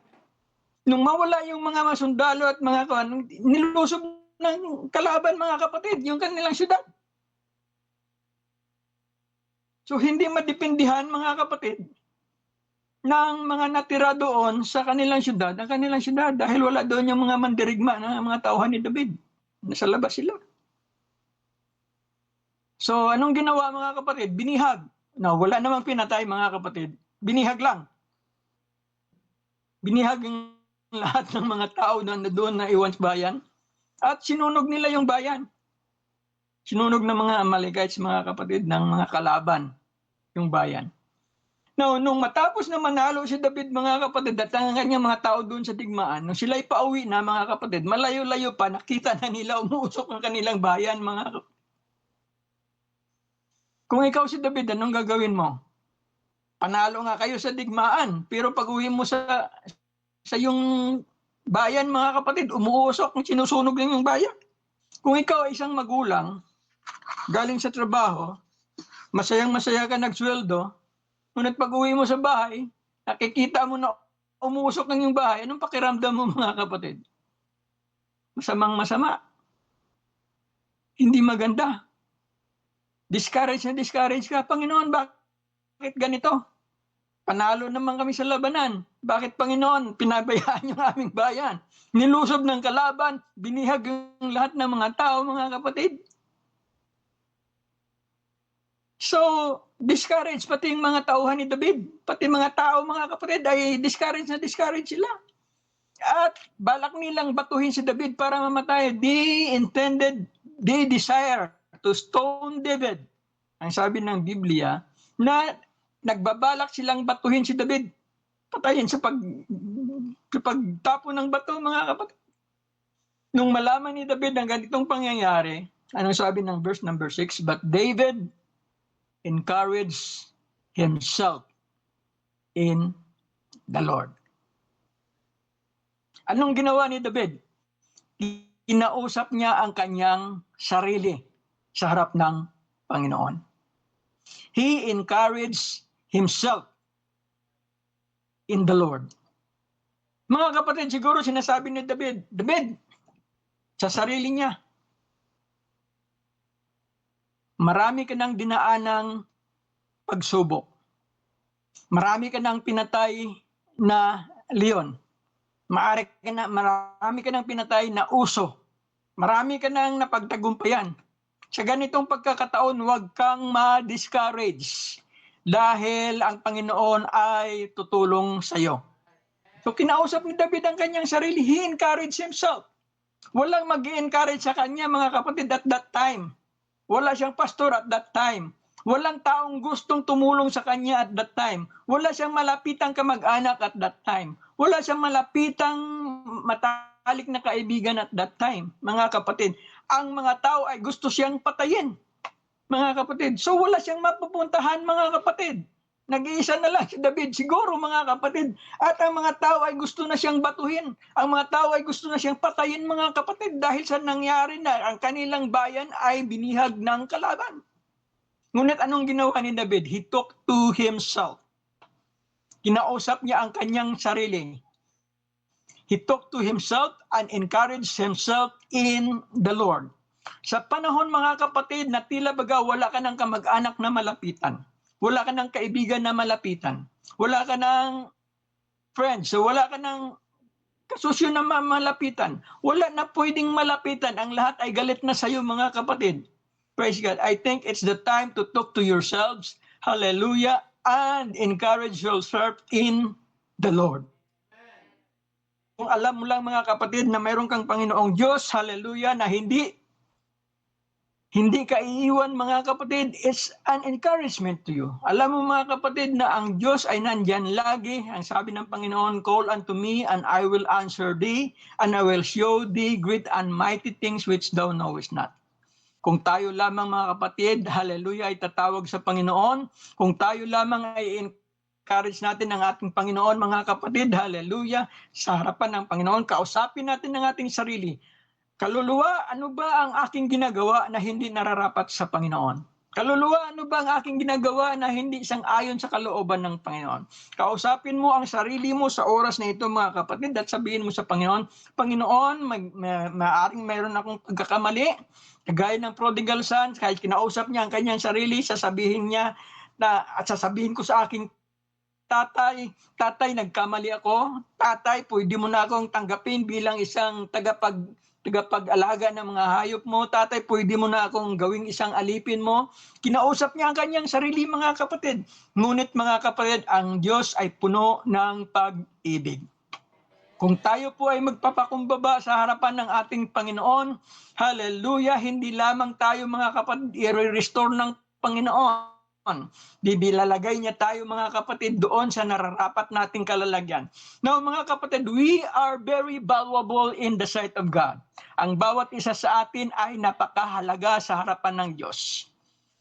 Nung mawala yung mga masundalo at mga nilusob ng kalaban, mga kapatid, yung kanilang syudad. So hindi madipindihan, mga kapatid, ng mga natira doon sa kanilang syudad, ang kanilang syudad, dahil wala doon yung mga mandirigma ng mga tauhan ni David. Nasa labas sila. So anong ginawa, mga kapatid? Binihag. No, wala namang pinatay, mga kapatid. Binihag lang. Binihag yung lahat ng mga tao na doon na iwan sa bayan. At sinunog nila yung bayan. Sinunog ng mga Amalekites, mga kapatid, ng mga kalaban, yung bayan. Now, nung matapos na manalo si David, mga kapatid, at ang kanyang mga tao doon sa digmaan, nung sila'y pauwi na, mga kapatid, malayo-layo pa, nakita na nila umuusok ang kanilang bayan, mga kapatid. Kung ikaw si David, anong gagawin mo? Panalo nga kayo sa digmaan, pero pag uwi mo sa yung bayan, mga kapatid, umuusok, sinusunog ng yung bayan. Kung ikaw ay isang magulang, galing sa trabaho, masayang-masaya ka nagsweldo, ngunit pag uwi mo sa bahay, nakikita mo na umusok ng yung bahay, anong pakiramdam mo, mga kapatid? Masamang-masama. Hindi maganda. Discourage na discourage ka. Panginoon, bakit ganito? Panalo naman kami sa labanan. Bakit, Panginoon, pinabayaan yung aming bayan? Nilusob ng kalaban, binihag yung lahat ng mga tao, mga kapatid. So, discourage pati yung mga tauhan ni David. Pati mga tao, mga kapatid, ay discourage na discourage sila. At balak nilang batuhin si David para mamatay. They desire to stone David. Ang sabi ng Biblia, na nagbabalak silang batuhin si David. Patayin sa pagtapo ng bato, mga kapatid. Nung malaman ni David ang ganitong pangyayari, anong sabi ng verse number 6? But David encouraged himself in the Lord. Anong ginawa ni David? Kinausap niya ang kanyang sarili sa harap ng Panginoon. He encouraged himself in the Lord. Mga kapatid, siguro sinasabi ni David, sa sarili niya, marami ka ng dinaanang pagsubok. Marami ka ng pinatay na leon. Marami ka ng pinatay na uso. Marami ka ng napagtagumpayan. Sa ganitong pagkakataon, huwag kang ma-discourage dahil ang Panginoon ay tutulong sa iyo. So kinausap ni David ang kanyang sarili. He encouraged himself. Walang mag-i-encourage sa kanya, mga kapatid, at that time. Wala siyang pastor at that time. Walang taong gustong tumulong sa kanya at that time. Wala siyang malapitang kamag-anak at that time. Wala siyang malapitang matalik na kaibigan at that time. Mga kapatid, ang mga tao ay gusto siyang patayin. Mga kapatid, so wala siyang mapupuntahan, mga kapatid. Nag-iisa na lang si David, siguro, mga kapatid. At ang mga tao ay gusto na siyang batuhin. Ang mga tao ay gusto na siyang patayin, mga kapatid, dahil sa nangyari na ang kanilang bayan ay binihag ng kalaban. Ngunit anong ginawa ni David? He took to himself. Kinausap niya ang kanyang sarili. He took to himself and encouraged himself in the Lord. Sa panahon, mga kapatid, na tila baga wala ka ng kamag-anak na malapitan. Wala ka ng kaibigan na malapitan. Wala ka ng friends. So wala ka ng kasusyo na malapitan. Wala na pwedeng malapitan. Ang lahat ay galit na sa iyo, mga kapatid. Praise God. I think it's the time to talk to yourselves. Hallelujah. And encourage yourself in the Lord. Kung alam mo lang, mga kapatid, na mayroon kang Panginoong Diyos, hallelujah, na hindi ka iiwan, mga kapatid, it's an encouragement to you. Alam mo, mga kapatid, na ang Diyos ay nandyan lagi. Ang sabi ng Panginoon, call unto me and I will answer thee and I will show thee great and mighty things which thou knowest not. Kung tayo lamang, mga kapatid, hallelujah, ay tatawag sa Panginoon. Kung tayo lamang ay encourage natin ang ating Panginoon, mga kapatid, hallelujah, sa harapan ng Panginoon, kausapin natin ang ating sarili. Kaluluwa, ano ba ang aking ginagawa na hindi nararapat sa Panginoon? Kaluluwa, ano ba ang aking ginagawa na hindi sang-ayon sa kalooban ng Panginoon? Kausapin mo ang sarili mo sa oras na ito, mga kapatid, at sabihin mo sa Panginoon, Panginoon, maaring mayroon akong pagkakamali, kagaya ng prodigal son, kahit kinausap niya ang kanyang sarili, sasabihin ko sa aking tatay, nagkamali ako. Tatay, pwede mo na akong tanggapin bilang isang tagapag-alaga ng mga hayop mo. Tatay, pwede mo na akong gawing isang alipin mo. Kinausap niya ang kanyang sarili, mga kapatid. Ngunit, mga kapatid, ang Diyos ay puno ng pag-ibig. Kung tayo po ay magpapakumbaba sa harapan ng ating Panginoon, hallelujah, hindi lamang tayo mga kapatid, i-restore ng Panginoon. Bibilalagay niya tayo mga kapatid doon sa nararapat nating kalalagyan. Now mga kapatid, we are very valuable in the sight of God. Ang bawat isa sa atin ay napakahalaga sa harapan ng Diyos.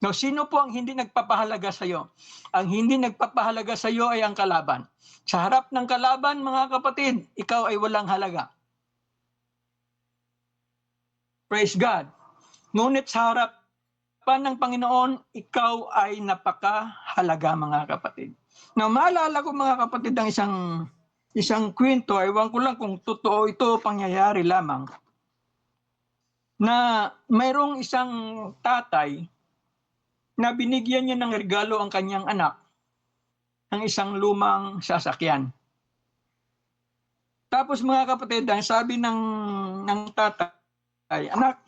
Now, sino po ang hindi nagpapahalaga sa iyo? Ang hindi nagpapahalaga sa iyo ay ang kalaban. Sa harap ng kalaban, mga kapatid, ikaw ay walang halaga. Praise God. Ngunit sa harapan ng Panginoon, ikaw ay napakahalaga, mga kapatid. Now, maalala ko mga kapatid ang isang kwento, ewan ko lang kung totoo ito, pangyayari lamang, na mayroong isang tatay na binigyan niya ng regalo ang kanyang anak ng isang lumang sasakyan. Tapos mga kapatid, ang sabi ng tatay, anak,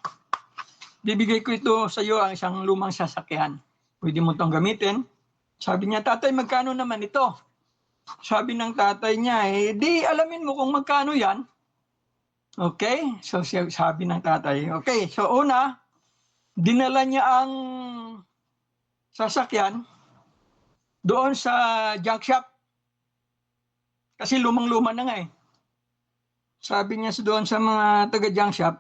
bibigay ko ito sa iyo ang isang lumang sasakyan. Pwede mo itong gamitin. Sabi niya, tatay, magkano naman ito? Sabi ng tatay niya, di alamin mo kung magkano yan. Okay, so sabi ng tatay, okay, so una, dinala niya ang sasakyan doon sa junk shop. Kasi lumang-luma na nga eh. Sabi niya doon sa mga taga-junk shop,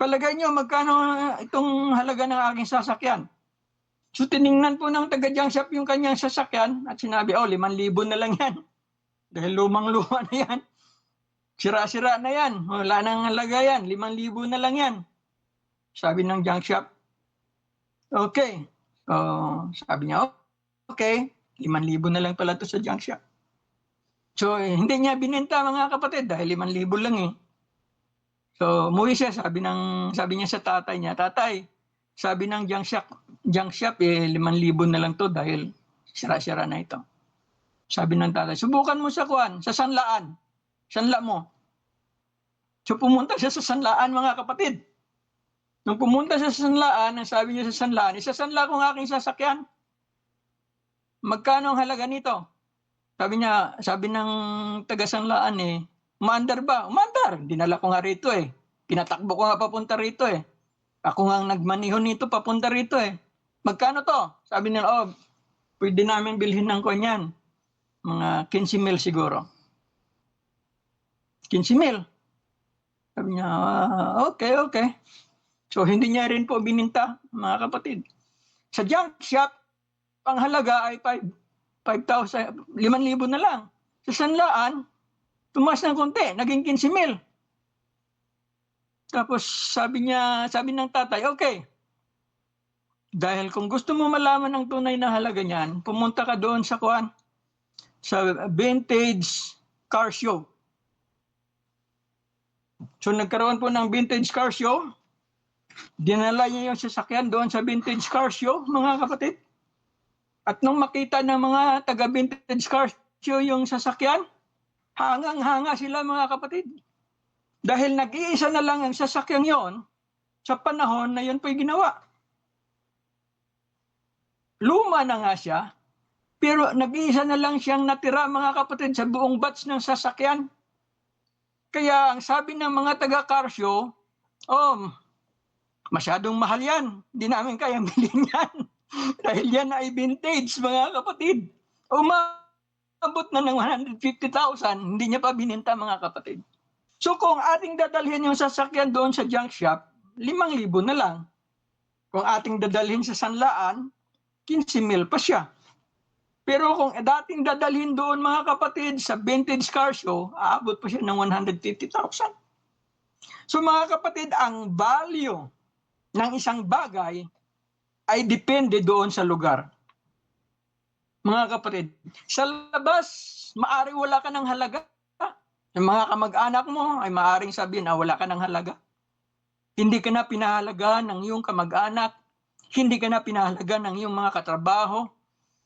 palagay niyo magkano itong halaga ng aking sasakyan. So tiningnan po ng taga-junk shop yung kanyang sasakyan at sinabi, 5,000 na lang yan. Dahil lumang-luma na yan. Sira-sira na yan. Wala nang halaga yan. 5,000 na lang yan. Sabi ng junk shop. Okay. So, sabi niya, okay, 5,000 na lang pala to sa junk shop. So, hindi niya binenta mga kapatid dahil 5,000 lang eh. So, umuwi siya, sabi niya sa tatay niya, tatay, sabi ng junk shop 5,000 na lang to dahil sira-sira na ito. Sabi ng tatay, subukan mo sa sanlaan. Sanla mo. So, pumunta siya sa sanlaan mga kapatid. Nung pumunta siya sa sanlaan, ang sabi niya sa sanlaan, isasanla ko ang aking sasakyan. Magkano ang halaga nito? Sabi ng taga-sanlaan umandar ba? Umandar. Dinala ko nga rito eh. Kinatakbo ko nga papunta rito eh. Ako nga nagmaniho nito papunta rito eh. Magkano to? Sabi nila, pwede namin bilhin ng kanyan. Mga 15,000 siguro. 15,000. Sabi niya, okay. So, hindi niya rin po bininta, mga kapatid. Sa junk shop, ang halaga ay 5,000 na lang. Sa sanlaan, tumas ng konti, naging 15,000. Tapos sabi ng tatay, okay. Dahil kung gusto mo malaman ang tunay na halaga niyan, pumunta ka doon sa vintage car show. So nagkaroon po ng vintage car show. Dinala niya yung sasakyan doon sa vintage car show, mga kapatid. At nung makita ng mga taga-vintage car show yung sasakyan, hangang-hanga sila mga kapatid. Dahil nag-iisa na lang ang sasakyan yon sa panahon na yun po'y ginawa. Luma na nga siya, pero nag-iisa na lang siyang natira mga kapatid sa buong batch ng sasakyan. Kaya ang sabi ng mga taga-car show, masyadong mahal yan. Hindi namin kayang bilhin yan. Dahil yan ay vintage, mga kapatid. Umabot na ng 150,000, hindi niya pa bininta, mga kapatid. So kung ating dadalhin yung sasakyan doon sa junk shop, 5,000 na lang. Kung ating dadalhin sa sanlaan, 15,000 pa siya. Pero kung dating dadalhin doon, mga kapatid, sa vintage car show, aabot pa siya ng 150,000. So mga kapatid, ang value ng isang bagay ay depende doon sa lugar. Mga kapatid, sa labas, maari wala ka ng halaga. Yung mga kamag-anak mo ay maaring sabihin, wala ka ng halaga. Hindi ka na pinahalaga ng iyong kamag-anak. Hindi ka na pinahalaga ng iyong mga katrabaho.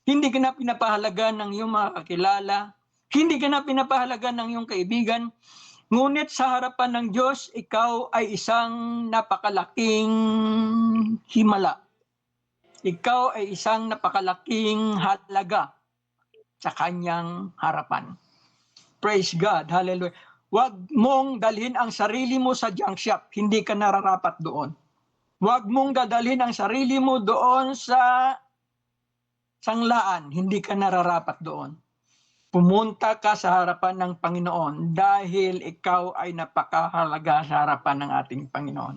Hindi ka na pinapahalaga ng iyong mga kakilala. Hindi ka na pinapahalaga ng iyong kaibigan. Ngunit sa harapan ng Diyos, ikaw ay isang napakalaking himala. Ikaw ay isang napakalaking halaga sa kanyang harapan. Praise God. Hallelujah. Huwag mong dalhin ang sarili mo sa junk shop, hindi ka nararapat doon. Huwag mong dadalhin ang sarili mo doon sa sanglaan, hindi ka nararapat doon. Pumunta ka sa harapan ng Panginoon dahil ikaw ay napakahalaga sa harapan ng ating Panginoon.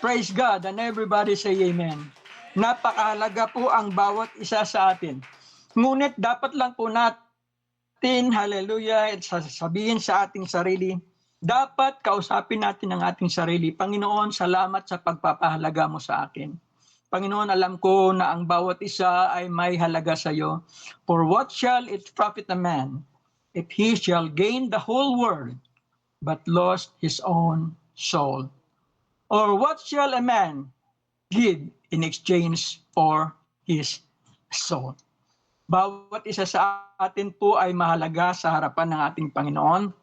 Praise God and everybody say amen. Napakahalaga po ang bawat isa sa atin. Ngunit dapat lang po natin, hallelujah, sasabihin sa ating sarili, dapat kausapin natin ang ating sarili, Panginoon, salamat sa pagpapahalaga mo sa akin. Panginoon, alam ko na ang bawat isa ay may halaga sa iyo. For what shall it profit a man if he shall gain the whole world but lost his own soul? Or what shall a man give in exchange for his soul? Bawat isa sa atin po ay mahalaga sa harapan ng ating Panginoon.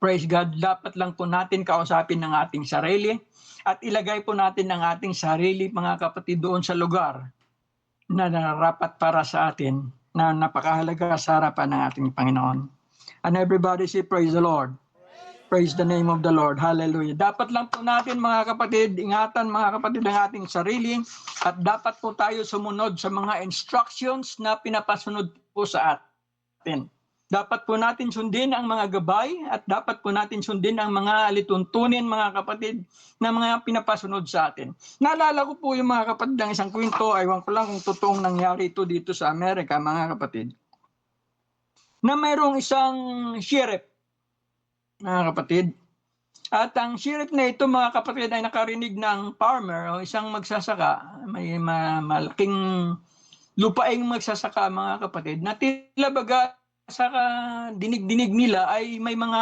Praise God, dapat lang po natin kausapin ng ating sarili at ilagay po natin ang ating sarili, mga kapatid, doon sa lugar na nararapat para sa atin, na napakahalaga sa harapan ng ating Panginoon. And everybody say, praise the Lord. Praise the name of the Lord. Hallelujah. Dapat lang po natin, mga kapatid, ingatan, mga kapatid, ang ating sarili at dapat po tayo sumunod sa mga instructions na pinapasunod po sa atin. Dapat po natin sundin ang mga gabay at dapat po natin sundin ang mga lituntunin, mga kapatid, na mga pinapasunod sa atin. Naalala ko po yung mga kapatid ng isang kwento, aywan ko lang kung totoong nangyari ito dito sa Amerika, mga kapatid, na mayroong isang sheriff, mga kapatid. At ang sheriff na ito, mga kapatid, ay nakarinig ng farmer o isang magsasaka, may malaking lupaing magsasaka, mga kapatid, na tila baga sa dinig-dinig nila ay may mga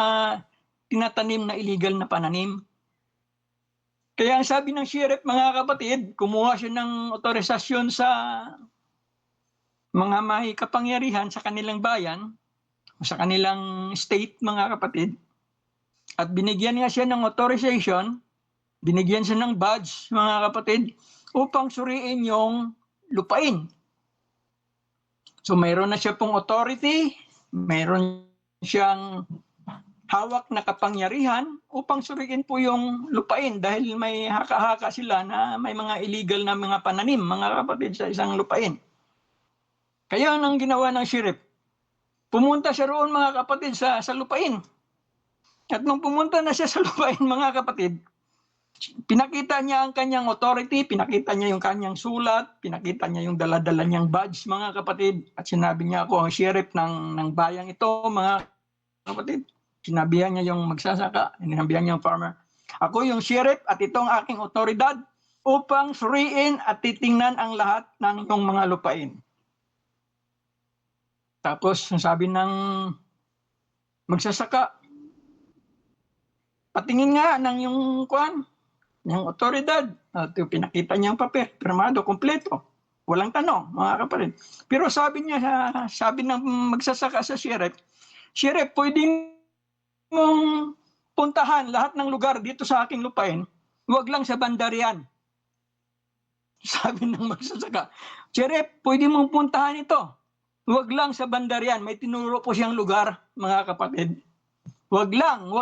tinatanim na illegal na pananim. Kaya ang sabi ng sheriff, mga kapatid, kumuha siya ng otorisasyon sa mga may kapangyarihan sa kanilang bayan, sa kanilang state, mga kapatid, at binigyan niya siya ng authorization, binigyan siya ng badge, mga kapatid, upang suriin yung lupain. So mayroon na siya pong authority, mayroon siyang hawak na kapangyarihan upang suriin po yung lupain dahil may haka-haka sila na may mga illegal na mga pananim, mga kapatid, sa isang lupain. Kaya ang ginawa ng sheriff, pumunta siya roon, mga kapatid, sa lupain. At nung pumunta na siya sa lupain, mga kapatid, pinakita niya ang kanyang authority, pinakita niya yung kanyang sulat, pinakita niya yung dala-dala niyang badge, mga kapatid. At sinabi niya, ako ang sheriff ng bayang ito, mga kapatid. Sinabihan niya yung magsasaka, sinabihan niya yung farmer. Ako yung sheriff at ito ang aking otoridad upang suriin at titingnan ang lahat ng iyong mga lupain. Tapos sabi ng magsasaka, patingin nga ng yung kuan, yung otoridad. At pinakita niya ang papel, pirmado, kompleto. Walang tanong, mga kapatid. Pero sabi ng magsasaka sa sheriff, sheriff, pwede mong puntahan lahat ng lugar dito sa aking lupain, huwag lang sa bandarian. Sabi ng magsasaka, sheriff, pwede mong puntahan ito, huwag lang sa bandarian. May tinuro po siyang lugar, mga kapatid. Huwag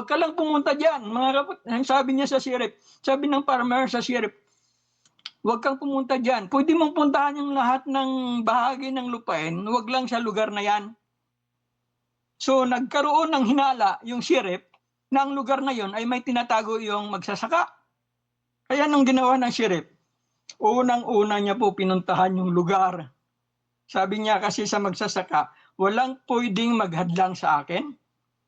ka lang pumunta dyan, mga kapatid. Sabi niya sa sheriff, sabi ng farmer sa sheriff, huwag kang pumunta dyan. Pwede mong puntahan yung lahat ng bahagi ng lupain, huwag lang sa lugar na yan. So nagkaroon ng hinala yung sheriff na ang lugar na yon ay may tinatago yung magsasaka. Kaya nung ginawa ng sheriff, unang-una niya po pinuntahan yung lugar. Sabi niya kasi sa magsasaka, walang pwedeng maghadlang sa akin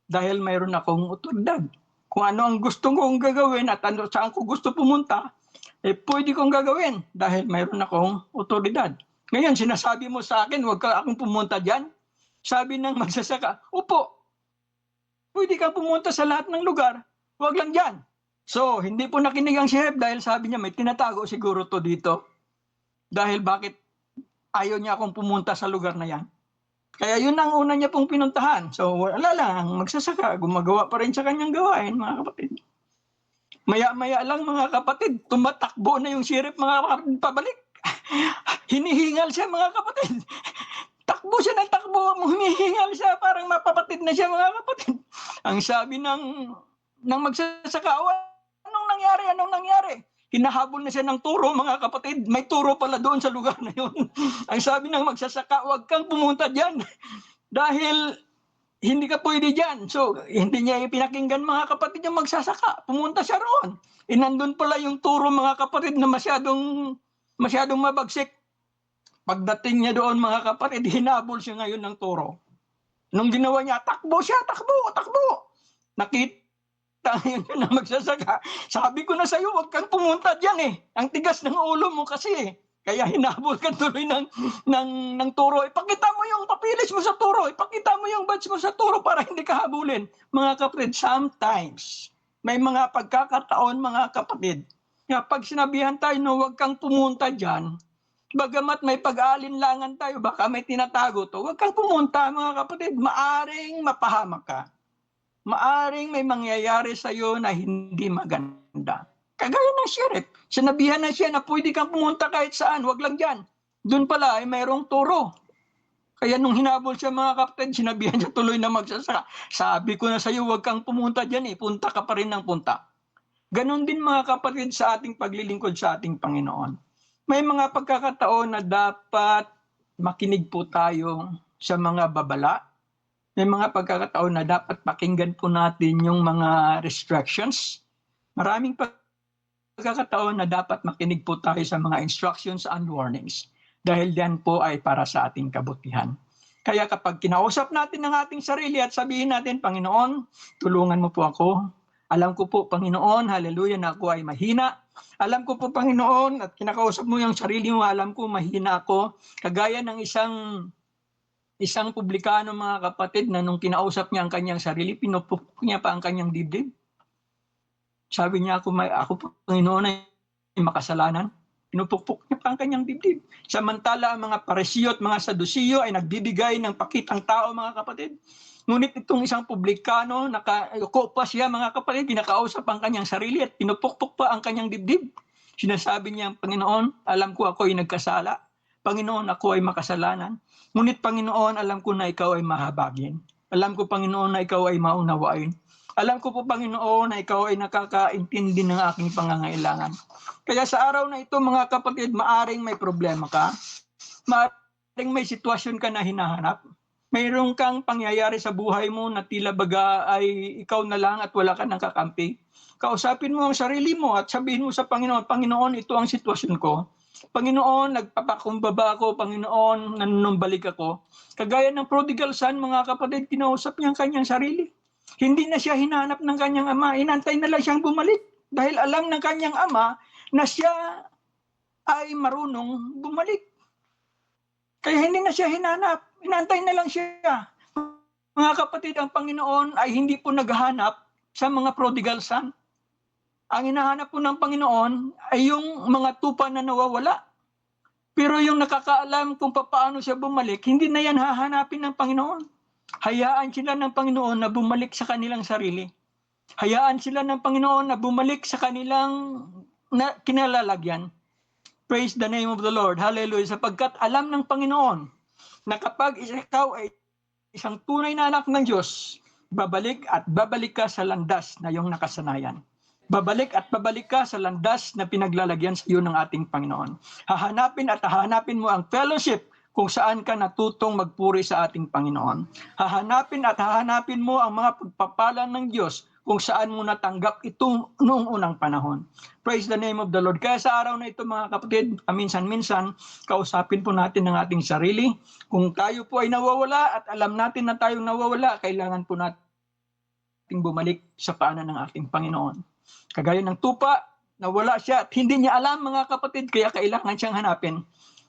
dahil mayroon akong otoridad. Kung ano ang gusto kong gagawin at ano saan ko gusto pumunta, pwede kong gagawin dahil mayroon akong otoridad. Ngayon, sinasabi mo sa akin, huwag ka akong pumunta dyan. Sabi ng magsasaka, upo, pwede kang pumunta sa lahat ng lugar, huwag lang dyan. So, hindi po nakinig ang sheriff dahil sabi niya, may tinatago siguro to dito. Dahil bakit ayaw niya akong pumunta sa lugar na yan. Kaya yun ang una niya pong pinuntahan. So wala lang, magsasaka, gumagawa pa rin sa kanyang gawain, mga kapatid. Maya-maya lang, mga kapatid, tumatakbo na yung sheriff, mga kapatid, pabalik. Hinihingal siya, mga kapatid. Takbo siya ng takbo, humihingal siya, parang mapapatid na siya, mga kapatid. Ang sabi ng magsasaka, anong nangyari, anong nangyari? Hinahabol na siya ng turo, mga kapatid. May turo pala doon sa lugar na yun. Ang sabi ng magsasaka, huwag kang pumunta dyan. Dahil hindi ka pwede dyan. So, hindi niya ipinakinggan, mga kapatid, yung magsasaka. Pumunta siya roon. Nandun pala yung turo, mga kapatid, na masyadong mabagsik. Pagdating niya doon, mga kapatid, hinabol siya ngayon ng toro. Nung ginawa niya, takbo siya, takbo. Nakita yun na magsasaka. Sabi ko na sa'yo, huwag kang pumunta dyan eh. Ang tigas ng ulo mo kasi eh. Kaya hinabol ka tuloy ng toro. Ipakita mo yung papilis mo sa toro. Ipakita mo yung badge mo sa toro para hindi ka habulin. Mga kapatid, sometimes, may mga pagkakataon, mga kapatid, na pag sinabihan tayo na huwag kang pumunta dyan, bagamat may pag-aalinlangan tayo, baka may tinatago to, huwag kang pumunta, mga kapatid. Maaring mapahamak ka. Maaring may mangyayari sa iyo na hindi maganda. Kagaya ng sheriff. Sinabihan na siya na pwede kang pumunta kahit saan, huwag lang dyan. Doon pala ay mayroong turo. Kaya nung hinabol siya, mga kapatid, sinabihan siya tuloy na magsasaka. Sabi ko na sa iyo, huwag kang pumunta dyan eh. Punta ka pa rin ng punta. Ganon din, mga kapatid, sa ating paglilingkod sa ating Panginoon. May mga pagkakataon na dapat makinig po tayo sa mga babala. May mga pagkakataon na dapat pakinggan po natin yung mga restrictions. Maraming pagkakataon na dapat makinig po tayo sa mga instructions and warnings. Dahil yan po ay para sa ating kabutihan. Kaya kapag kinausap natin ang ating sarili at sabihin natin, Panginoon, tulungan mo po ako. Alam ko po, Panginoon, hallelujah, na ako ay mahina. Alam ko po, Panginoon, at kinakausap mo yung sarili mo, alam ko, mahina ako. Kagaya ng isang publikano, mga kapatid, na nung kinausap niya ang kanyang sarili, pinupuk niya pa ang kanyang dibdib. Sabi niya, ako po, Panginoon, ay makasalanan. Pinupukpok niya pa ang kanyang dibdib. Samantala, ang mga Parisiyo at mga Sadusiyo ay nagbibigay ng pakitang tao, mga kapatid. Ngunit itong isang publikano, nakaupo pa siya, mga kapatid, kinakausap ang kanyang sarili at pinupukpok pa ang kanyang dibdib. Sinasabi niya, Panginoon, alam ko ako ay nagkasala. Panginoon, ako ay makasalanan. Ngunit Panginoon, alam ko na ikaw ay mahabagin. Alam ko, Panginoon, na ikaw ay maunawain. Alam ko po, Panginoon, na ikaw ay nakakaintindi ng aking pangangailangan. Kaya sa araw na ito, mga kapatid, maaring may problema ka. Maaring may sitwasyon ka na hinahanap. Mayroon kang pangyayari sa buhay mo na tila baga ay ikaw na lang at wala ka nang kakampi. Kausapin mo ang sarili mo at sabihin mo sa Panginoon, Panginoon, ito ang sitwasyon ko. Panginoon, nagpapakumbaba ako. Panginoon, nanunumbalik ako. Kagaya ng prodigal son, mga kapatid, kinausap niya ang kanyang sarili. Hindi na siya hinanap ng kanyang ama. Inantay na lang siyang bumalik. Dahil alam ng kanyang ama na siya ay marunong bumalik. Kaya hindi na siya hinanap. Inantay na lang siya. Mga kapatid, ang Panginoon ay hindi po naghahanap sa mga prodigal son. Ang hinahanap po ng Panginoon ay yung mga tupa na nawawala. Pero yung nakakaalam kung paano siya bumalik, hindi na yan hahanapin ng Panginoon. Hayaan sila ng Panginoon na bumalik sa kanilang sarili. Hayaan sila ng Panginoon na bumalik sa kanilang kinalalagyan. Praise the name of the Lord. Hallelujah. Sapagkat alam ng Panginoon na kapag ikaw ay isang tunay na anak ng Diyos, babalik at babalik ka sa landas na iyong nakasanayan. Babalik at babalik ka sa landas na pinaglalagyan sa iyo ng ating Panginoon. Hahanapin at hahanapin mo ang fellowship kung saan ka natutong magpuri sa ating Panginoon. Hahanapin at hahanapin mo ang mga pagpapala ng Diyos kung saan mo natanggap ito noong unang panahon. Praise the name of the Lord. Kaya sa araw na ito, mga kapatid, minsan-minsan, kausapin po natin ang ating sarili. Kung tayo po ay nawawala at alam natin na tayong nawawala, kailangan po natin bumalik sa paanan ng ating Panginoon. Kagaya ng tupa, nawala siya at hindi niya alam, mga kapatid, kaya kailangan siyang hanapin.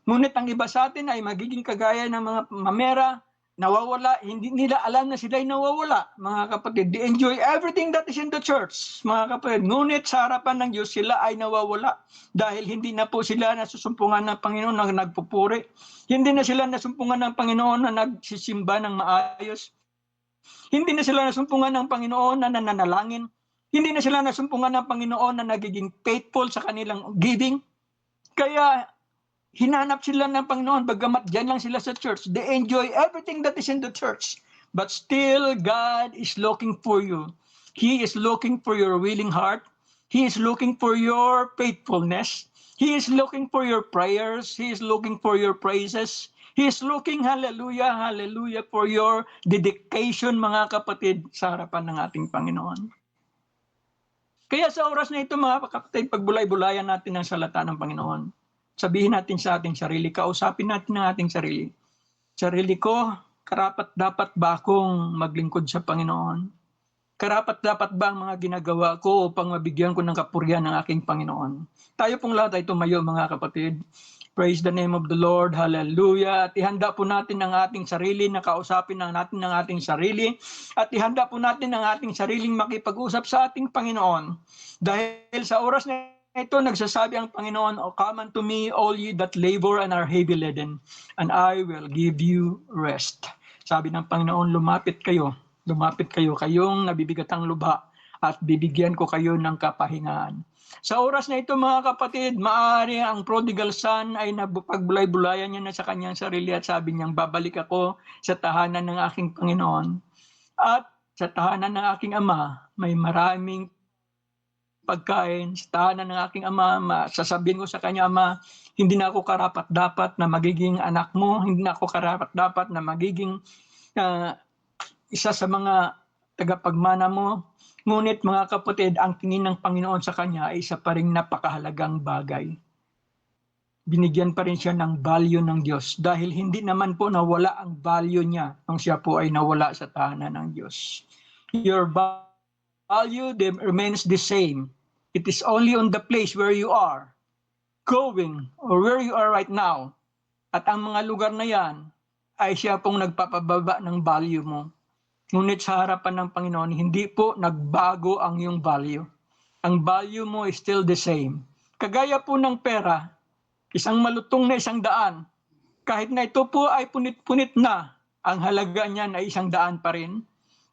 Ngunit ang iba sa atin ay magiging kagaya ng mga mamera, nawawala, hindi nila alam na sila'y nawawala, mga kapatid. They enjoy everything that is in the church, mga kapatid. Ngunit sa harapan ng Diyos, sila ay nawawala dahil hindi na po sila nasusumpungan ng Panginoon na nagpupuri. Hindi na sila nasumpungan ng Panginoon na nagsisimba ng maayos. Hindi na sila nasumpungan ng Panginoon na nananalangin. Hindi na sila nasumpungan ng Panginoon na nagiging faithful sa kanilang giving. Kaya Hinanap sila ng Panginoon, bagamat dyan lang sila sa church. They enjoy everything that is in the church. But still, God is looking for you. He is looking for your willing heart. He is looking for your faithfulness. He is looking for your prayers. He is looking for your praises. He is looking, hallelujah, hallelujah, for your dedication, mga kapatid, sa harapan ng ating Panginoon. Kaya sa oras na ito, mga kapatid, pagbulay-bulayan natin ang salita ng Panginoon. Sabihin natin sa ating sarili, kausapin natin ang ating sarili. Sarili ko, karapat-dapat ba akong maglingkod sa Panginoon? Karapat-dapat ba ang mga ginagawa ko upang mabigyan ko ng kapurihan ng aking Panginoon? Tayo pong lahat ay tumayo, mga kapatid. Praise the name of the Lord. Hallelujah. At ihanda po natin ang ating sarili, nakausapin natin ang ating sarili. At ihanda po natin ang ating sariling makipag-usap sa ating Panginoon. Dahil sa oras na ito, nagsasabi ang Panginoon, "O come unto me, all ye that labor and are heavy laden, and I will give you rest." Sabi ng Panginoon, lumapit kayo, kayong nabibigatang lubha, at bibigyan ko kayo ng kapahingahan. Sa oras na ito, mga kapatid, maaari ang prodigal son ay napagbulay-bulayan niya na sa kanyang sarili at sabi niyang, babalik ako sa tahanan ng aking Panginoon. At sa tahanan ng aking ama, may maraming pagkain. Sa tahanan ng aking ama, sasabihin ko sa kanya, ama, hindi na ako karapat-dapat na magiging anak mo, hindi na ako karapat-dapat na magiging isa sa mga tagapagmana mo. Ngunit mga kapatid, ang tingin ng Panginoon sa kanya ay isa pa ring napakahalagang bagay. Binigyan pa rin siya ng value ng Diyos dahil hindi naman po nawala ang value niya nung siya po ay nawala sa tahanan ng Diyos. Your value remains the same. It is only on the place where you are going or where you are right now. At ang mga lugar na yan ay siya pong nagpapababa ng value mo. Ngunit sa harapan ng Panginoon, hindi po nagbago ang iyong value. Ang value mo is still the same. Kagaya po ng pera, isang malutong na 100, kahit na ito po ay punit-punit na, ang halaga niyan ay 100 pa rin.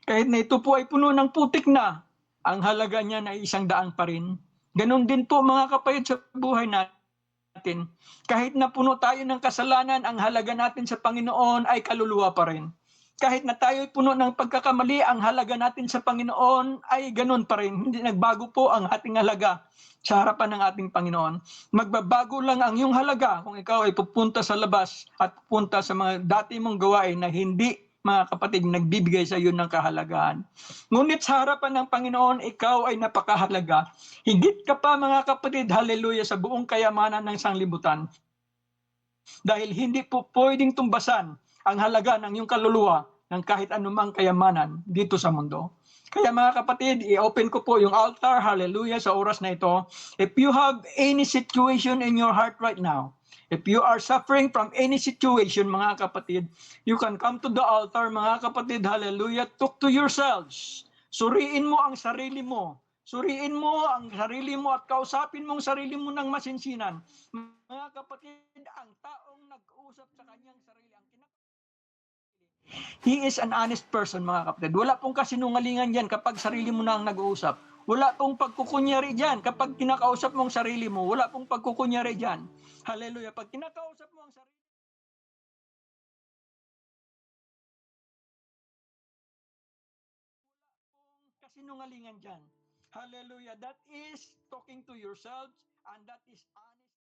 Kahit na ito po ay puno ng putik na, ang halaga niyan ay 100 pa rin. Ganon din po, mga kapatid, sa buhay natin. Kahit na puno tayo ng kasalanan, ang halaga natin sa Panginoon ay kaluluwa pa rin. Kahit na tayo puno ng pagkakamali, ang halaga natin sa Panginoon ay ganun pa rin. Hindi nagbago po ang ating halaga sa harapan ng ating Panginoon. Magbabago lang ang iyong halaga kung ikaw ay pupunta sa labas at pupunta sa mga dati mong gawain na hindi, mga kapatid, nagbibigay sa iyo ng kahalagahan. Ngunit sa harapan ng Panginoon, ikaw ay napakahalaga. Higit ka pa, mga kapatid, hallelujah, sa buong kayamanan ng sanglibutan. Dahil hindi po pwedeng tumbasan ang halaga ng iyong kaluluwa ng kahit anumang kayamanan dito sa mundo. Kaya mga kapatid, i-open ko po yung altar, hallelujah, sa oras na ito. If you have any situation in your heart right now, if you are suffering from any situation, mga kapatid, you can come to the altar, mga kapatid, hallelujah, talk to yourselves. Suriin mo ang sarili mo. Suriin mo ang sarili mo at kausapin mo ang sarili mo ng masinsinan. Mga kapatid, ang taong nag-usap sa kanyang sarili, he is an honest person, mga kapatid. Wala pong kasinungalingan dyan kapag sarili mo na ang nag-uusap. Wala pong pagkukunyari dyan kapag kinakausap mo ang sarili mo. Wala pong pagkukunyari dyan. Hallelujah. Pag kinakausap mo ang sarili mo, kasinungalingan dyan. Hallelujah. That is talking to yourselves and that is honest.